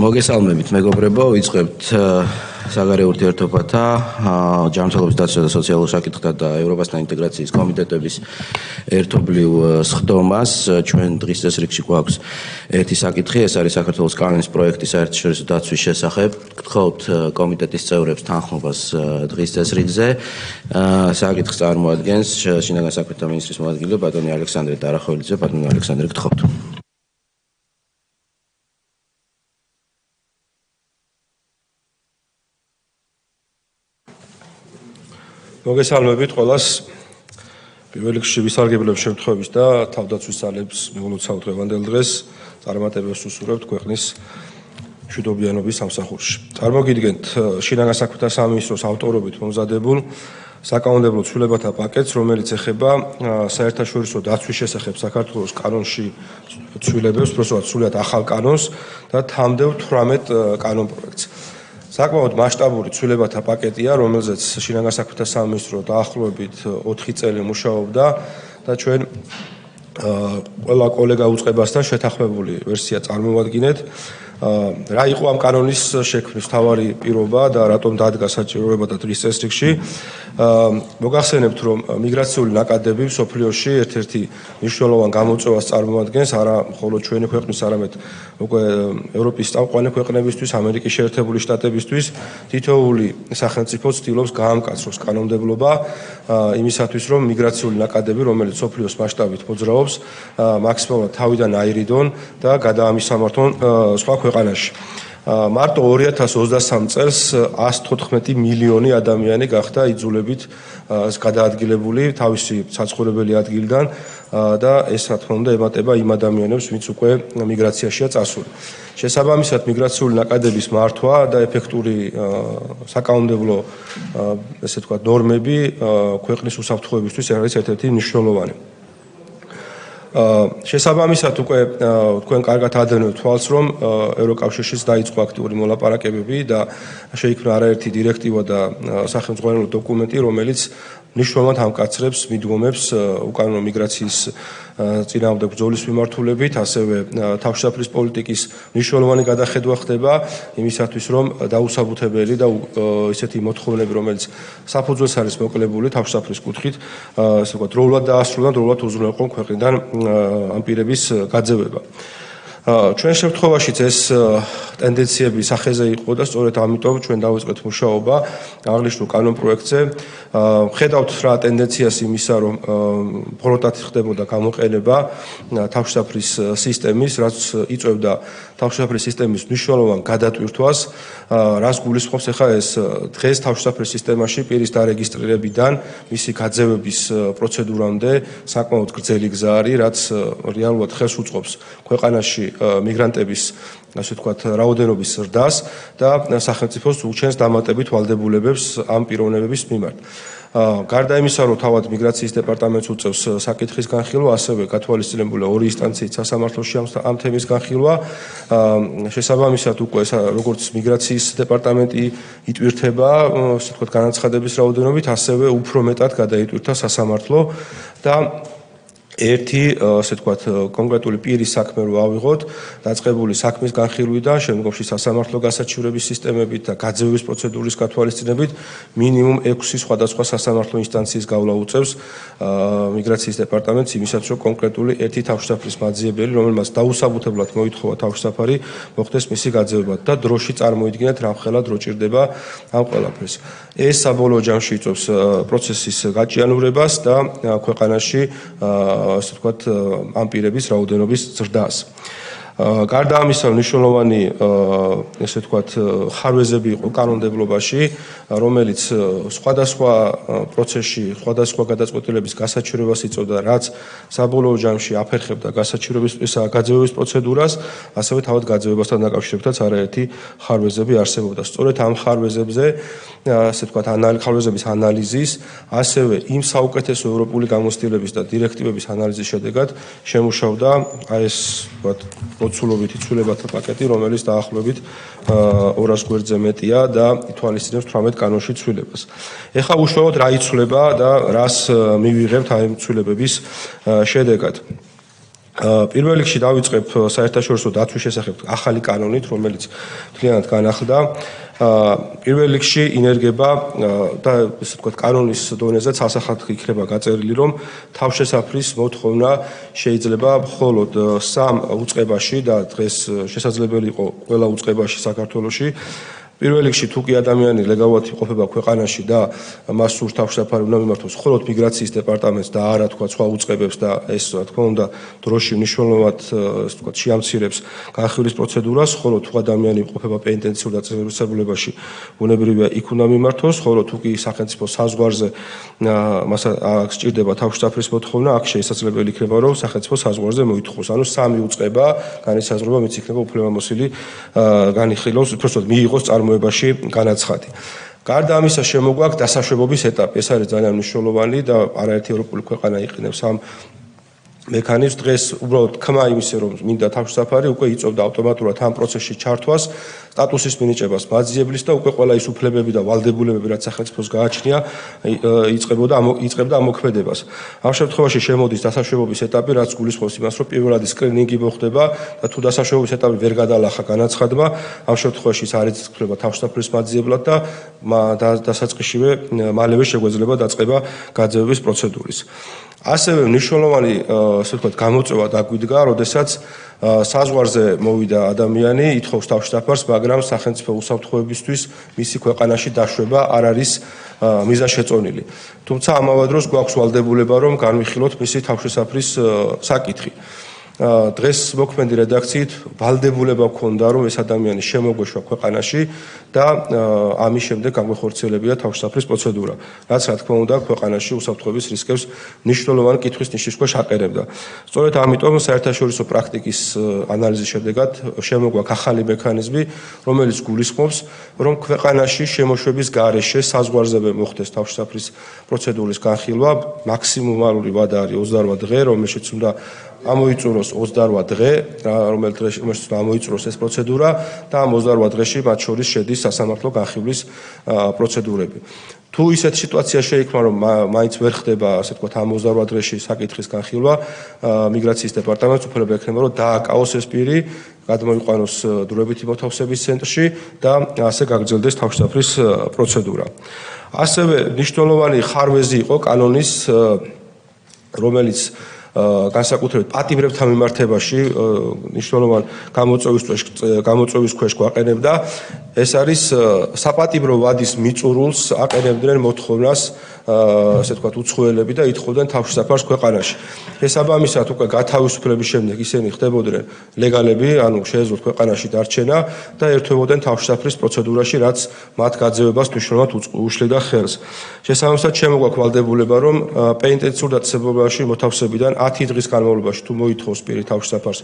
მოგესალმებით მეგობრებო, ვიწყებთ საგარეო ურთიერთობათა, ჯანმრთელობის დაცვა და სოციალურ საკითხთა და ევროპასთან ინტეგრაციის კომიტეტების ერთობლივ სხდომას. ჩვენ დღის წესრიგში გვაქვს ერთი საკითხი, ეს არის საქართველოს კანონის პროექტის საერთაშორისო დაცვის შესახებ. გთხოვთ კომიტეტის წევრებს თანხმობას დღის წესრიგზე. საკითხს წარმოადგენს შინაგან საქმეთა მინისტრის მოადგილე ბატონი ალექსანდრე დარახოლიძე. ბატონი ალექსანდრე, გთხოვთ. მოგესალმებით ყველას. პირველ რიგში ვისარგებლებ შემთხვევით და თავდაცვის ძალებს მიგულოცავ დღევანდელ დღეს წარმატებებს უსურვებთ ქვეყნის მშვიდობიანობის სამსახურში. წარმოგიდგენთ შინაგან საქმეთა სამინისტროს ავტორობით მომზადებულ საკანონმდებლო ცვლილებათა პაკეტს, რომელიც ეხება საერთაშორისო დაცვის შესახებ საქართველოს კანონში ცვლილებებს, უბრალოდ სრულიად ახალ კანონს და თამდევ 18 კანონ პროექტს. საკმაოდ მასშტაბური ცვლილებათა პაკეტია, რომელზეც შინაგან საქმეთა სამინისტრო დაახლოებით 4 წელი მუშაობდა და ჩვენ ყველა კოლეგა უწყებასთან შეთანხმებული ვერსია წარმოვადგინეთ. რა იყო ამ კანონის შექმნის მთავარი პირობა და რატომ დადგა საჭიროება დღის წესრიგში. მოგახსენებთ, რომ მიგრაციული ნაკადები მსოფლიოში ერთ-ერთი მნიშვნელოვან გამოწვევას წარმოადგენს არა მხოლოდ ჩვენი ქვეყნის, არამედ უკვე ევროპის წამყვანი ქვეყნებისთვის, ამერიკის შეერთებული შტატებისთვის. თითოეული სახელმწიფო ცდილობს გაამკაცროს კანონმდებლობა იმისათვის, რომ მიგრაციული ნაკადები, რომელიც მსოფლიოს მასშტაბით მოძრაობს, მაქსიმალურად თავიდან აირიდონ და გადაამისამართონ სხვა ქვეყანაში. მარტო 2023 წელს 114 მილიონი ადამიანი გახდა იძულებით გადაადგილებული თავისი საცხოვრებელი ადგილიდან და ეს რა თქმა უნდა ემატება იმ ადამიანებს, ვინც უკვე მიგრაციაშია წასული. შესაბამისად, მიგრაციული ნაკადების მართვა და ეფექტური საკანონმდებლო ესე ვთქვათ ნორმები ქვეყნის უსაფრთხოებისთვის არის ერთ-ერთი მნიშვნელოვანი. შესაბამისად უკვე თქვენ კარგად ადევნებთ თვალს, რომ ევროკავშირშიც დაიწყო აქტიური მოლაპარაკებები და შეიქმნა არაერთი დირექტივა და სახელმწიფო დოკუმენტი, რომელიც მნიშვნელოვნად ამკაცრებს მიდგომებს უკანონო მიგრაციის წინააღმდეგ ბრძოლის მიმართულებით, ასევე თავშესაფრის პოლიტიკის მნიშვნელოვანი გადახედვა ხდება იმისათვის, რომ დაუსაბუთებელი და ისეთი მოთხოვნები, რომელიც საფუძველს არის მოკლებული თავშესაფრის კუთხით, ასე ვთქვათ, დროულად დაასრულა, დროულად უზრუნველყო ქვეყნიდან ამ პირების გაძევება. ჩვენ შემთხვევაშიც ეს ტენდენციები სახეზე იყო და სწორედ ამიტომ ჩვენ დავიწყეთ მუშაობა აღნიშნულ კანონ პროექტზე. ხედავთ რა ტენდენციას იმისა, რომ ფოროტად ხდებოდა გამოყენება თავშესაფრის სისტემის, რაც იწვევდა თავშესაფრის სისტემის მნიშვნელოვან გადატვირთვას, რას გულისხმობს ახლა ეს დღეს თავშესაფრის სისტემაში პირის დარეგისტრირებიდან მისი გაძევების პროცედურამდე საკმაოდ გრძელი გზა არის, რაც რეალურად ხელს უწყობს ქვეყანაში მიგრანტების ასე ვთქვათ რაოდენობის ზრდას და სახელმწიფოს უჩენს დამატებით ვალდებულებებს ამ პიროვნებების მიმართ. გარდა იმისა, რომ თავად მიგრაციის დეპარტამენტს უწევს საკითხის განხილვა, ასევე გათვალისწინებულია 2 ინსტანციით სასამართლოში ამ თემის განხილვა. შესაბამისად უკვე როგორც მიგრაციის დეპარტამენტი იტვირთება, ასე ვთქვათ განაცხადების რაოდენობით, ასევე უფრო მეტად გადაიტვირთა სასამართლო და ერთი ასე ვთქვათ კონკრეტული პირის საქმე რო ავიღოთ, დაწყებული საქმის განხილვიდან, შემდგომში სასამართლო გასაჩივრების სისტემებით და გაძევების პროცედურის გათვალისწინებით მინიმუმ 6 სხვადასხვა სასამართლო ინსტანციის გავლა უწევს მიგრაციის დეპარტამენტს იმისათვის, რომ კონკრეტული ერთი თავშესაფრის მაძიებელი, რომელმაც დაუსაბუთებლად მოითხოვა თავშესაფარი, მოხდეს მისი გაძევება და დროში წარმოიდგინეთ რა მხელად რო ჭირდება ამ ყველაფერს. ეს საბოლოო ჯამში იწვევს პროცესის გაჭიანურებას და ქვეყანაში ასე ვთქვათ ამ პირების რაოდენობის ზრდას. გარდა ამისა, მნიშვნელოვანი ესე ვთქვათ ხარვეზები იყო კანონმდებლობაში, რომელიც სხვადასხვა პროცესში, სხვადასხვა გადაწყვეტილების გასაჩივრებას იწვევდა, რაც საბოლოო ჯამში აფერხებდა გასაჩივრების გაძევების პროცედურას, ასევე თავად გაძევებასთან დაკავშირებითაც არაერთი ხარვეზები არსებობდა. სწორედ ამ ხარვეზებზე, ასე ვთქვათ, ხარვეზების ანალიზის, ასევე იმ საუკეთესო ევროპული გამოცდილების და დირექტივების ანალიზის შედეგად შემუშავდა ეს ვთქვათ მოცულობითი ცვლილებათა პაკეტი, რომელიც დაახლოებით 200 გვერდზე მეტია და ითვალისწინებს 18 კანონში ცვლილებას. ეხლა უშუალოდ რა იცვლება და რას მივიღებთ ამ ცვლილებების შედეგად. პირველ რიგში დავიწყებ საერთაშორისო დაცვის შესახებ ახალი კანონით, რომელიც მთლიანად განახლდა. პირველ რიგში ინერგება და ესე ვთქვათ კანონის დონეზე ცალსახად იქნება გაწერილი, რომ თავშესაფრის მოთხოვნა შეიძლება მხოლოდ 3 უწყებაში და დღეს შესაძლებელი იყო ყველა უწყებაში საქართველოში. პირველ რიგში თუ კი ადამიანი ლეგალურად იმყოფება ქვეყანაში და მას სურს თავშესაფარი უნდა მიმართოს მხოლოდ მიგრაციის დეპარტამენტს და არა თქვა სხვა უწყებებს და ეს რა თქმა უნდა დროში მნიშვნელოვნად ასე ვთქვათ შეამცირებს განხილვის პროცედურას, ხოლო თუ ადამიანი იმყოფება პენტენციურ დაწესებულებაში ბუნებრივია იქ უნდა მიმართოს, ხოლო თუ კი სახელმწიფო საზღვარზე მას სჭირდება თავშესაფრის მოთხოვნა, აქ შესაძლებელი იქნება რომ სახელმწიფო საზღვარზე მოითხოვოს. ანუ 3 უწყება განისაზღვრება, ვინც იქნება უფლებამოსილი განიხილოს, უბრალოდ მიიღოს წარმოებაში განაცხადი. გარდა ამისა შემოგვაქვს დასაშვებობის ეტაპი. ეს არის ძალიან მნიშვნელოვანი და არაერთი ევროპული ქვეყანა იყენებს ამ მექანიზმს. დღეს უბრალოდ თქმა იმისა, რომ მინდა თავშესაფარი, უკვე იწევდა ავტომატურად ამ პროცესში ჩართვას, სტატუსის მინიჭებას მაძიებლის და უკვე ყველა ის უფლებები და ვალდებულებები, რაც სახელმწიფოს გააჩნია, იწყებდა ამ მოქმედებას. ამ შემთხვევაში შემოდის დასაშვებობის ეტაპი, რაც გულისხმობს იმას, რომ პირველადი სკრინინგი მოხდება და თუ დასაშვებობის ეტაპი ვერ გადაალახა განაცხადმა, ამ შემთხვევაში ის არ იწება თავშესაფრის მაძიებლად და დასაწყისშივე მალევე შეგვეძლება დაწყება გაძევების პროცედურის. ასევე მნიშვნელოვანი ასე ვთქვათ გამოწვევა დაგვიდგა, როდესაც საზღვარზე მოვიდა ადამიანი, ითხოვს თავშესაფარს, მაგრამ სახელმწიფო უსაფრთხოებისთვის მისი ქვეყანაში დაშვება არ არის მიზანშეწონილი. თუმცა ამავე დროს გვაქვს ვალდებულება, რომ განვიხილოთ მისი თავშესაფრის საკითხი. დღეს მოქმედი რედაქციით ვალდებულება გქონდა, რომ ეს ადამიანი შემოგვეშვა ქვეყანაში და ამის შემდეგ გაგვეხორციელებია თავშესაფრის პროცედურა, რაც რა თქმა უნდა ქვეყანაში უსაფრთხოების რისკებს მნიშვნელოვანი კითხვის ნიშნის ქვეშ აყენებდა. სწორედ ამიტომ საერთაშორისო პრაქტიკის ანალიზის შედეგად შემოგვაქვს ახალი მექანიზმი, რომელიც გულისხმობს, რომ ქვეყანაში შემოშვების გარეშე საზღვარზე მოხდეს თავშესაფრის პროცედურის განხილვა, მაქსიმუმალური ვადა არის 28 დღე, რომელშიც უნდა ამოიწუროს 28 დღე, რომელშიც უნდა ამოიწუროს ეს პროცედურა და ამ 28 დღეში მათ შორის შედის სასამართლო განხილვის პროცედურები. თუ ისეთ სიტუაცია შეიქმნა, რომ მაინც ვერ ხდება, ასე ვთქვათ, ამ 28 დღეში საკითხის განხილვა, მიგრაციის დეპარტამენტს უფლება ექნება, რომ დააკავოს ეს პირი, გადმოიყვანოს დროებითი მოთავსების ცენტრში და ასე გაგრძელდეს თავშესაფრის პროცედურა. ასევე მნიშვნელოვანი ხარვეზი იყო კანონის, რომელიც განსაკუთრებით პატიმრებთან მიმართებაში მნიშვნელოვან გამოწვევის ქვეშ გვაყენებდა. ეს არის საპატიმრო ვადის მიწურულს აყენებდნენ მოთხოვნას ასე ვთქვათ უცხოელები და ითხოვდნენ თავშესაფარს ქვეყანაში. შესაბამისად უკვე გათავისუფლების შემდეგ ისინი ხდებოდნენ ლეგალები, ანუ შეეძლოთ ქვეყანაში დარჩენა და ერთვებოდნენ თავშესაფრის პროცედურაში, რაც მათ გაძევებას მნიშვნელოვნად უშლიდა ხელს. შესაბამისად შემოგვაქვს ვალდებულება, რომ პენტენციურ დაწესებულებაში მოთავსებიდან 10 დღის განმავლობაში თუ მოითხოვს პირი თავშესაფარს,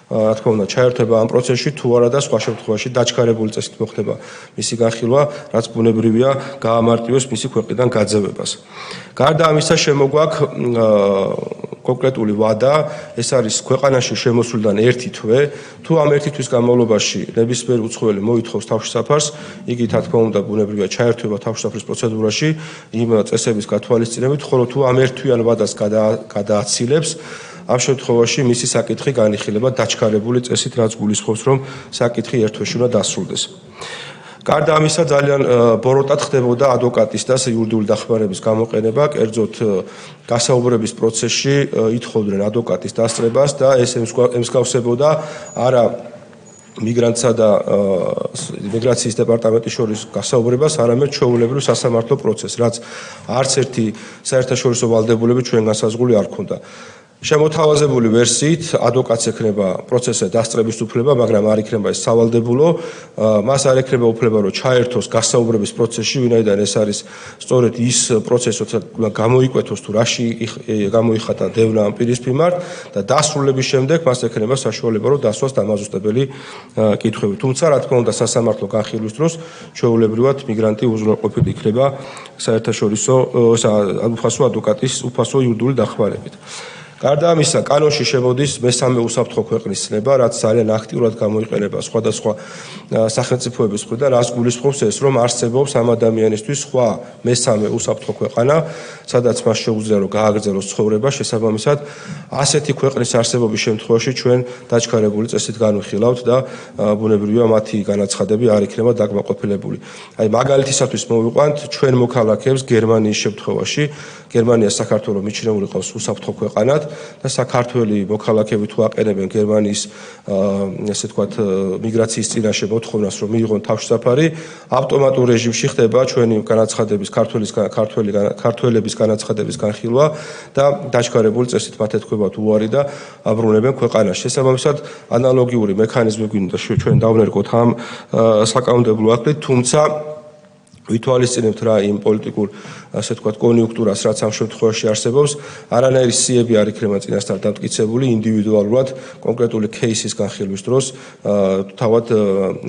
რა თქმა უნდა, ჩაერთვება ამ პროცესში, თუ არა და სხვა შემთხვევაში დაჩქარებული წესით მოხდება მისი განხილვა, რაც ბუნებრივია გაამარტივებს მისი ქვეყნიდან გაძევებას. გარდა ამისა შემოგვაქვს კონკრეტული ვადა, ეს არის ქვეყანაში შემოსვლიდან 1 თვე, თუ ამ 1 თვის განმავლობაში ნებისმიერ უცხოელი მოითხოვს თავშესაფარს, იგი რა თქმა უნდა ბუნებრივია ჩაერთვება თავშესაფრის პროცედურაში იმ წესების გათვალისწინებით, ხოლო თუ ამ 1 თვიან ვადას გადააცილებს, ამ შემთხვევაში მისი საკითხი განიხილება დაჩქარებული წესით, რაც გულისხმობს, რომ საკითხი 1 თვეში უნდა დასრულდეს. გარდა ამისა ძალიან ბოროტად ხდებოდა ადვოკატის და იურიდიული დახმარების გამოყენება, კერძოდ გასაუბრების პროცესში ითხოვდნენ ადვოკატის დასწრებას და ეს ემსგავსებოდა არა მიგრანტსა და მიგრაციის დეპარტამენტის შორის გასაუბრებას, არამედ ჩვეულებრივ სასამართლო პროცესს, რაც არც ერთი საერთაშორისო ვალდებულება ჩვენ განსაზღვრული არ ქონდა. შემოთავაზებული ვერსიით ადვოკატს ექნება პროცესზე დასწრების უფლება, მაგრამ არ იქნება ეს სავალდებულო, მას არ ექნება უფლება, რომ ჩაერთოს გასაუბრების პროცესში, ვინაიდან ეს არის სწორედ ის პროცესი, როცა გამოიკვეთოს თუ რაში გამოიხატა დევნა ამ პირის მიმართ და დასრულების შემდეგ მას ექნება საშუალება, რომ დასვას დამაზუსტებელი კითხვები. თუმცა, რა თქმა უნდა, სასამართლო განხილვის დროს ჩვეულებრივად მიგრანტი უზრუნველყოფილი იქნება საერთაშორისო უფასო ადვოკატის უფასო იურიდიული დახმარებით. გარდა ამისა, კანონში შემოდის მესამე უსაფრთხო ქვეყნის ცნება, რაც ძალიან აქტიურად გამოიყენება სხვადასხვა სახელმწიფოების მხრიდან, რაც გულისხმობს ეს, რომ არსებობს ამ ადამიანისთვის სხვა მესამე უსაფრთხო ქვეყანა, სადაც მას შეუძლია რომ გააგრძელოს ცხოვრება, შესაბამისად, ასეთი ქვეყნის არსებობის შემთხვევაში ჩვენ დაჩქარებული წესით განვიხილავთ და ბუნებრივია მათი განაცხადები არ იქნება დაკმაყოფილებული. აი მაგალითისათვის მოვიყვანთ ჩვენ მოქალაქეებს გერმანიის შემთხვევაში, გერმანია საქართველოს მიჩნეული ყავს უსაფრთხო ქვეყანად და საქართველოს მოქალაქეები თუ აყენებენ გერმანიის ესე ვთქვათ მიგრაციის წინაშე მოთხოვნას რომ მიიღონ თავშესაფარი, ავტომატურ რეჟიმში ხდება ჩვენი განაცხადების ქართველების განაცხადების განხილვა და დაჩქარებული წესით მათ ეთქვებათ უარი და აბრუნებენ ქვეყანაში. შესაბამისად, ანალოგიური მექანიზმი გვინდა ჩვენ დავნერგოთ ამ საკანონმდებლო აქტით, თუმცა ვითვალისწინებთ რა იმ პოლიტიკურ ასე ვთქვათ კონიუნქტურას, რაც ამ შემთხვევაში არსებობს, არანაირი სიები არ იქნება წინასწარ დამტკიცებული ინდივიდუალურად კონკრეტული кейსის განხილვის დროს, თავად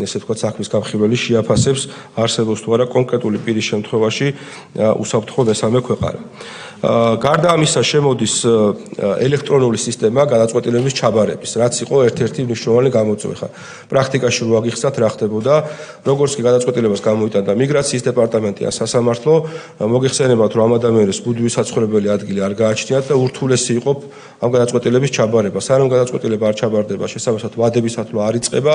ესე ვთქვათ საქმის გამხილველი შეაფასებს არსებობს თუ არა კონკრეტული პირის შემთხვევაში უსაფრთხო მესამე ქვეყანა. გარდა ამისა შემოდის ელექტრონული სისტემა გადაწყვეტილების ჩაბარების, რაც იყო ერთ-ერთი მნიშვნელოვანი გამოწვევა. ხა პრაქტიკაში რო აღიხსნათ რა ხდებოდა, როგორც კი გადაწყვეტილებას გამოიტანდა მიგრაციის დეპარტამენტი ან სასამართლო, მოგიხსენებათ რომ ამ ადამიანის გუდვის საცხოვრებელი ადგილი არ გააჩნიათ და ურთულესი იყო ამ გადაწყვეტილების ჩაბარება. სანამ გადაწყვეტილება არ ჩაბარდება, შესაბამისად ვადების ათვლა არ იწყება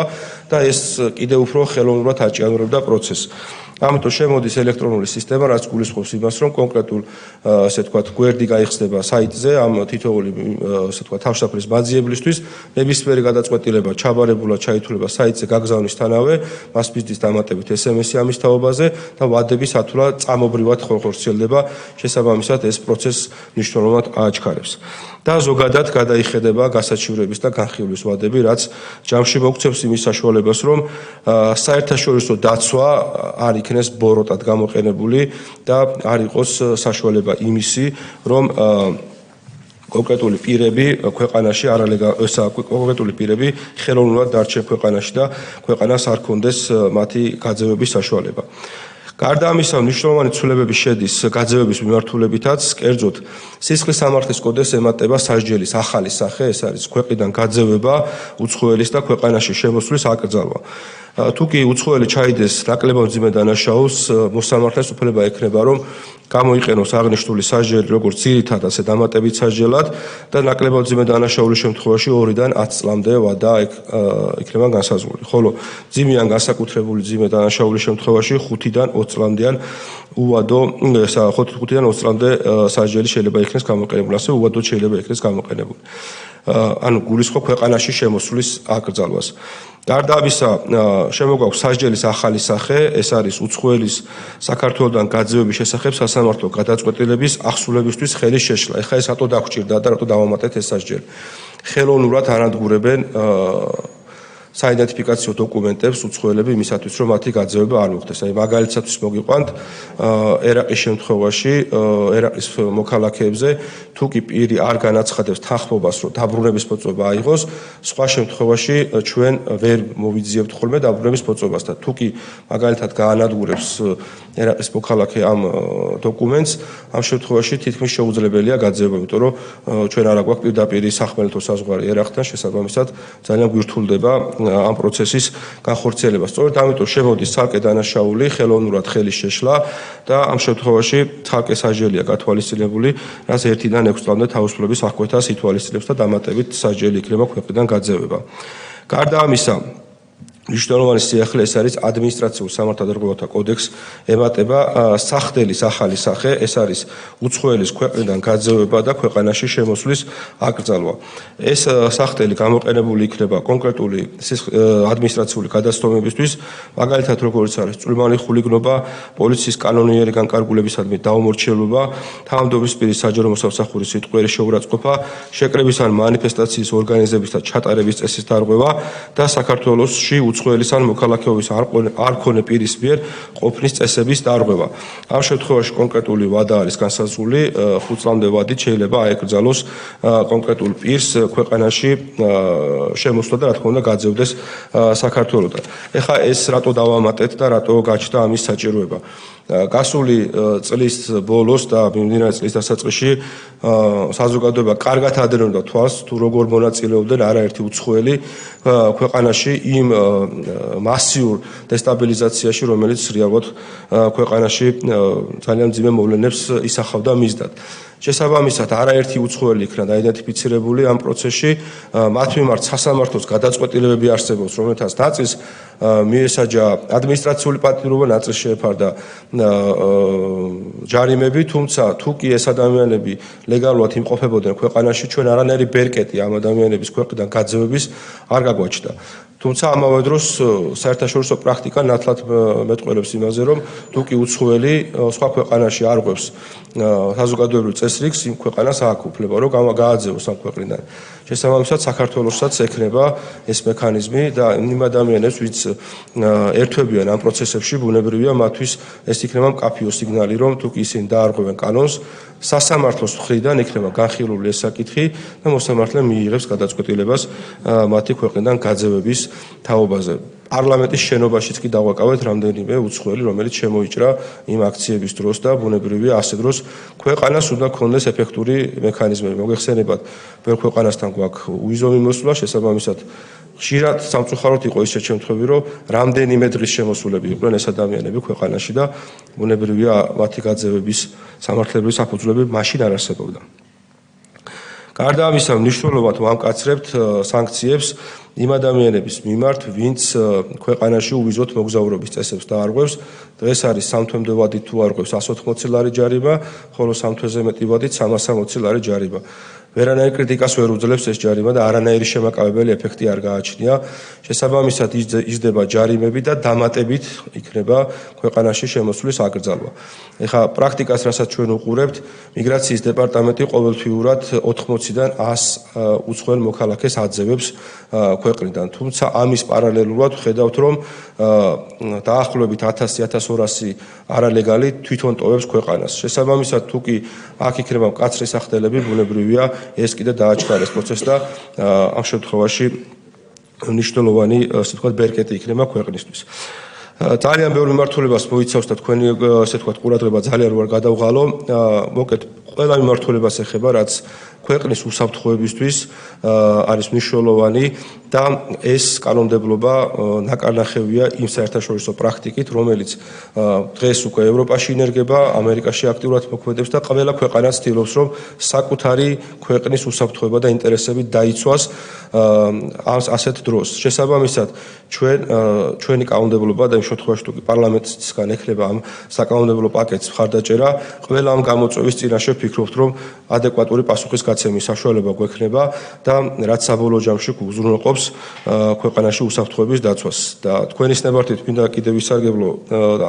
და ეს კიდევ უფრო ხელოვნურად აჭიანურებდა პროცესს. ამიტომ შემოდის ელექტრონული სისტემა, რაც გულისხმობს იმას, რომ კონკრეტულ ასე ვთქვათ გვერდი გაიხსნება საიტზე ამ თითოეული ასე ვთქვათ თავშესაფრის მაძიებლისთვის, ნებისმიერი გადაწყვეტილება ჩაბარებულად ჩაითვლება საიტზე გაგზავნის თანავე, მას მისდის დამატებით SMS-ი ამის თაობაზე და ვადების ათვლა წამობრივად ხორციელდება, შესაბამისად ეს პროცესს მნიშვნელოვნად ააჩქარებს. და ზოგადად გადაიხედება გასაჩივრების და განხილვის ვადები, რაც ჯამში მოგცემს იმის საშუალებას, რომ საერთაშორისო დაცვა არ იქნეს ბოროტად გამოყენებული და არ იყოს საშუალება იმისი, რომ კონკრეტული პირები ქვეყანაში კონკრეტული პირები ხელოვნურად დარჩენ ქვეყანაში და ქვეყანას არ კონდეს მათი გაძევების საშუალება. გარდა ამისა, მნიშვნელოვანი ცვლილებები შედის გაძევების მიმართულებითაც, კერძოდ სისხლის სამართლის კოდექსს ემატება სასჯელის ახალი სახე, ეს არის ქვეყნიდან გაძევება, უცხოელის და ქვეყანაში შემოსვლის აკრძალვა. თუ კი უცხოელი ჩაიდეს ნაკლებად მძიმე დანაშაულს, მოსამართლეს უფლება ექნება, რომ გამოიყენოს აღნიშნული სასჯელი როგორც ძირითად, ასე დამატებით სასჯელად და ნაკლებად მძიმე დანაშაულის შემთხვევაში 2-დან 10 წლამდე ვადა იქნება განსაზღვრული. ხოლო მძიმე ან განსაკუთრებული მძიმე დანაშაულის შემთხვევაში 5-დან 20 წლამდეან უვადო 5-დან 20 წლამდე სასჯელი შეიძლება იქნეს გამოყენებული, ასე უვადოდ შეიძლება იქნეს გამოყენებული. ანუ გულისხმობ ქვეყანაში შემოსვლის აკრძალვას. გარდა ამისა, შემოგვაქვს სასჯელის ახალი სახე, ეს არის უცხოელის საქართველოსთან გაძევების შესახებ სასამართლო გადაწყვეტილების ახსულებისთვის ხელის შეშლა. ეხლა ეს რატო დაგვჭირდა და რატო დავამატეთ ეს სასჯელი? ხელოვნურად ანადგურებენ საიდენტიფიკაციო დოკუმენტებს უცხოელები იმისათვის, რომ მათი გაძევება არ მოხდეს. აი მაგალითად მოგიყვანთ ერაყის შემთხვევაში, ერაყის მოქალაქეებზე თუ კი პირი არ განაცხადებს თანხმობას, რომ დაბრუნების მოწმობა აიღოს, სხვა შემთხვევაში ჩვენ ვერ მოვიძიებთ ხოლმე დაბრუნების მოწმობას და თუ კი მაგალითად გაანადგურებს ერაყის მოქალაქე ამ დოკუმენტს, ამ შემთხვევაში თითქმის შეუძლებელია გაძევება, იმიტომ რომ ჩვენ არ აგვაქვს პირდაპირ სახმელეთო საზღვარი ერაყთან, შესაბამისად ძალიან გვირთულდება ამ პროცესის განხორციელება. სწორედ ამიტომ შემოდის ცალკე დანაშაული, ხელოვნურად ხელის შეშლა და ამ შემთხვევაში ცალკე სასჯელია გათვალისწინებული, რაც 1-დან 6 წლამდე თავისუფლების აღკვეთას ითვალისწინებს და დამატებით სასჯელი იქნება ქვეყნიდან გაძევება. გარდა ამისა, მნიშვნელოვანი სიახლე ეს არის ადმინისტრაციულ სამართალდროებათა კოდექსს ემატება სახდელის ახალი სახე, ეს არის უცხოელის ქვეყნიდან გაძევება და ქვეყანაში შემოსვლის აკრძალვა. ეს სახდელი გამოყენებული იქნება კონკრეტული ადმინისტრაციული გადაცდომებისთვის, მაგალითად როგორც არის წვრილმანი ხულიგნობა, პოლიციის კანონიერი განკარგულებისადმი დაუმორჩილება, თავმჯდომარის პირის საჯარო მოსამსახურის სიტყვიერი შეურაცხყოფა, შეკრების ან მანიფესტაციის ორგანიზების და ჩატარების წესის დარღვევა და საქართველოსში უცხოელის ან მოქალაქეობის არ მქონე პირის მიერ ყოფნის წესების დარღვევა. ამ შემთხვევაში კონკრეტული ვადა არის განსაზღვრული, 5 წლამდე ვადით შეიძლება აეკრძალოს კონკრეტულ პირს ქვეყანაში შემოსვლა და რა თქმა უნდა გაძევდეს საქართველოსთან. ეხლა ეს რატო დავამატეთ და რატო გაჩნდა ამის საჭიროება? გასული წლის ბოლოს და მიმდინარე წლის დასაწყისში საზოგადოება კარგად ადევნებდა თვალს თუ როგორ მონაწილეობდნენ არაერთი უცხოელი ქვეყანაში იმ მასიურ დესტაბილიზაციაში, რომელიც რეალურად ქვეყანაში ძალიან მძიმე მოვლენებს ისახავდა მისდად. შესაბამისად, არაერთი უცხოელი იქნა დაიდენტიფიცირებული ამ პროცესში, მათ მიმართ სასამართლოს გადაწყვეტილებები არსებობს, რომელთაც ნაწილს მიესაჯა ადმინისტრაციული პატიმრობა, ნაწილს შეეფარდა ჯარიმები, თუმცა თუ კი ეს ადამიანები ლეგალურად იმყოფებოდნენ ქვეყანაში, ჩვენ არანაირი ბერკეტი ამ ადამიანების ქვეყნიდან გაძევების არ გაგვაჩნდა. თუმცა ამავე დროს საერთაშორისო პრაქტიკა ნათლად მეტყველებს იმაზე, რომ თუ კი უცხოელი სხვა ქვეყანაში არ ყვებს საზოგადოებრივ წესრიგს, იმ ქვეყანას აქვს უფლება, რომ გააძევოს ამ ქვეყნიდან. შესაბამისად, საქართველოსაც ექნება ეს მექანიზმი და იმ ადამიანებს, ვინც ერთვებიან ამ პროცესებში, ბუნებრივია მათთვის ეს იქნება მკაფიო სიგნალი, რომ თუ კი ისინი დაარღვევენ კანონს, სასამართლოს მხრიდან იქნება განხილული ეს საკითხი და მოსამართლე მიიღებს გადაწყვეტილებას მათი ქვეყნიდან გაძევების თაობაზე. პარლამენტის შენობაშიც კი დავაკავეთ რამდენიმე უცხოელი, რომელიც შემოიჭრა იმ აქციების დროს და ბუნებრივია ასე დროს ქვეყანას უნდა ქონდეს ეფექტური მექანიზმები. მოგეხსენებათ, ბევრ ქვეყანასთან გვაქვს უვიზო მიმოსვლა, შესაბამისად ხშირად სამწუხაროდ იყო ისეთ შემთხვევები, რომ რამდენიმე დღის შემოსულები იყვნენ ეს ადამიანები ქვეყანაში და ბუნებრივია მათი გაძევების სამართლებრივი საფუძვლები მაშინ არ არსებობდა. გარდა ამისა, მნიშვნელოვნად ვამკაცრებთ სანქციებს იმ ადამიანების მიმართ, ვინც ქვეყანაში უვიზოთ მოგზაურობის წესებს დაარღვევს. დღეს არის 3 თვემდე ვადით თუ არღვევს 180 ლარი ჯარიმა, ხოლო 3 თვეზე მეტი ვადით 360 ლარი ჯარიმა. ვერანაირ კრიტიკას ვერ უძლებს ეს ჯარიმა და არანაირი შემაკავებელი ეფექტი არ გააჩნია. შესაბამისად იზრდება ჯარიმები და დამატებით იქნება ქვეყანაში შემოსვლის აკრძალვა. ეხლა პრაქტიკას, რასაც ჩვენ უყურებთ, მიგრაციის დეპარტამენტი ყოველთვიურად 80-დან 100 უცხოელ მოქალაქეს აძევებს ქვეყნიდან. თუმცა ამის პარალელურად ვხედავთ, რომ დაახლოებით 1000-1200 არალეგალი თვითონ ტოვებს ქვეყანას. შესაბამისად, თუ კი აქ იქნება მკაცრი სახდელები, ბუნებრივია ეს კიდე დააჩქარეს პროცესს და ამ შემთხვევაში მნიშვნელოვანი, ასე ვთქვათ, ბერკეტი იქნება ქვეყნისთვის. ძალიან ბევრ მიმართულებას მოიცავს და თქვენი, ასე ვთქვათ, ყურადღება ძალიან როარ გადავღალო. მოკეთ ყველა მიმართულებას ეხება, რაც ქვეყნის უსაფრთხოებისთვის არის მნიშვნელოვანი და ეს კანონმდებლობა ნაკარნახევია იმ საერთაშორისო პრაქტიკით, რომელიც დღეს უკვე ევროპაში ინერგება, ამერიკაში აქტიურად მოქმედებს და ყველა ქვეყანა ცდილობს, რომ საკუთარი ქვეყნის უსაფრთხოება და ინტერესები დაიცვას ასეთ დროს. შესაბამისად, ჩვენი კანონმდებლობა და იმ შემთხვევაში თუ კი პარლამენტისგან ექნება ამ საკანონმდებლო პაკეტს მხარდაჭერა, ყველა ამ გამოწვევის წინაშე ვფიქრობთ, რომ ადეკვატური პასუხისგაცემის საშუალება გვექნება და რაც საბოლოო ჯამში უზრუნველყოფს ქვეყანაში უსაფრთხოების დაცვას. და თქვენის ნებართვით მინდა კიდევ ვისარგებლო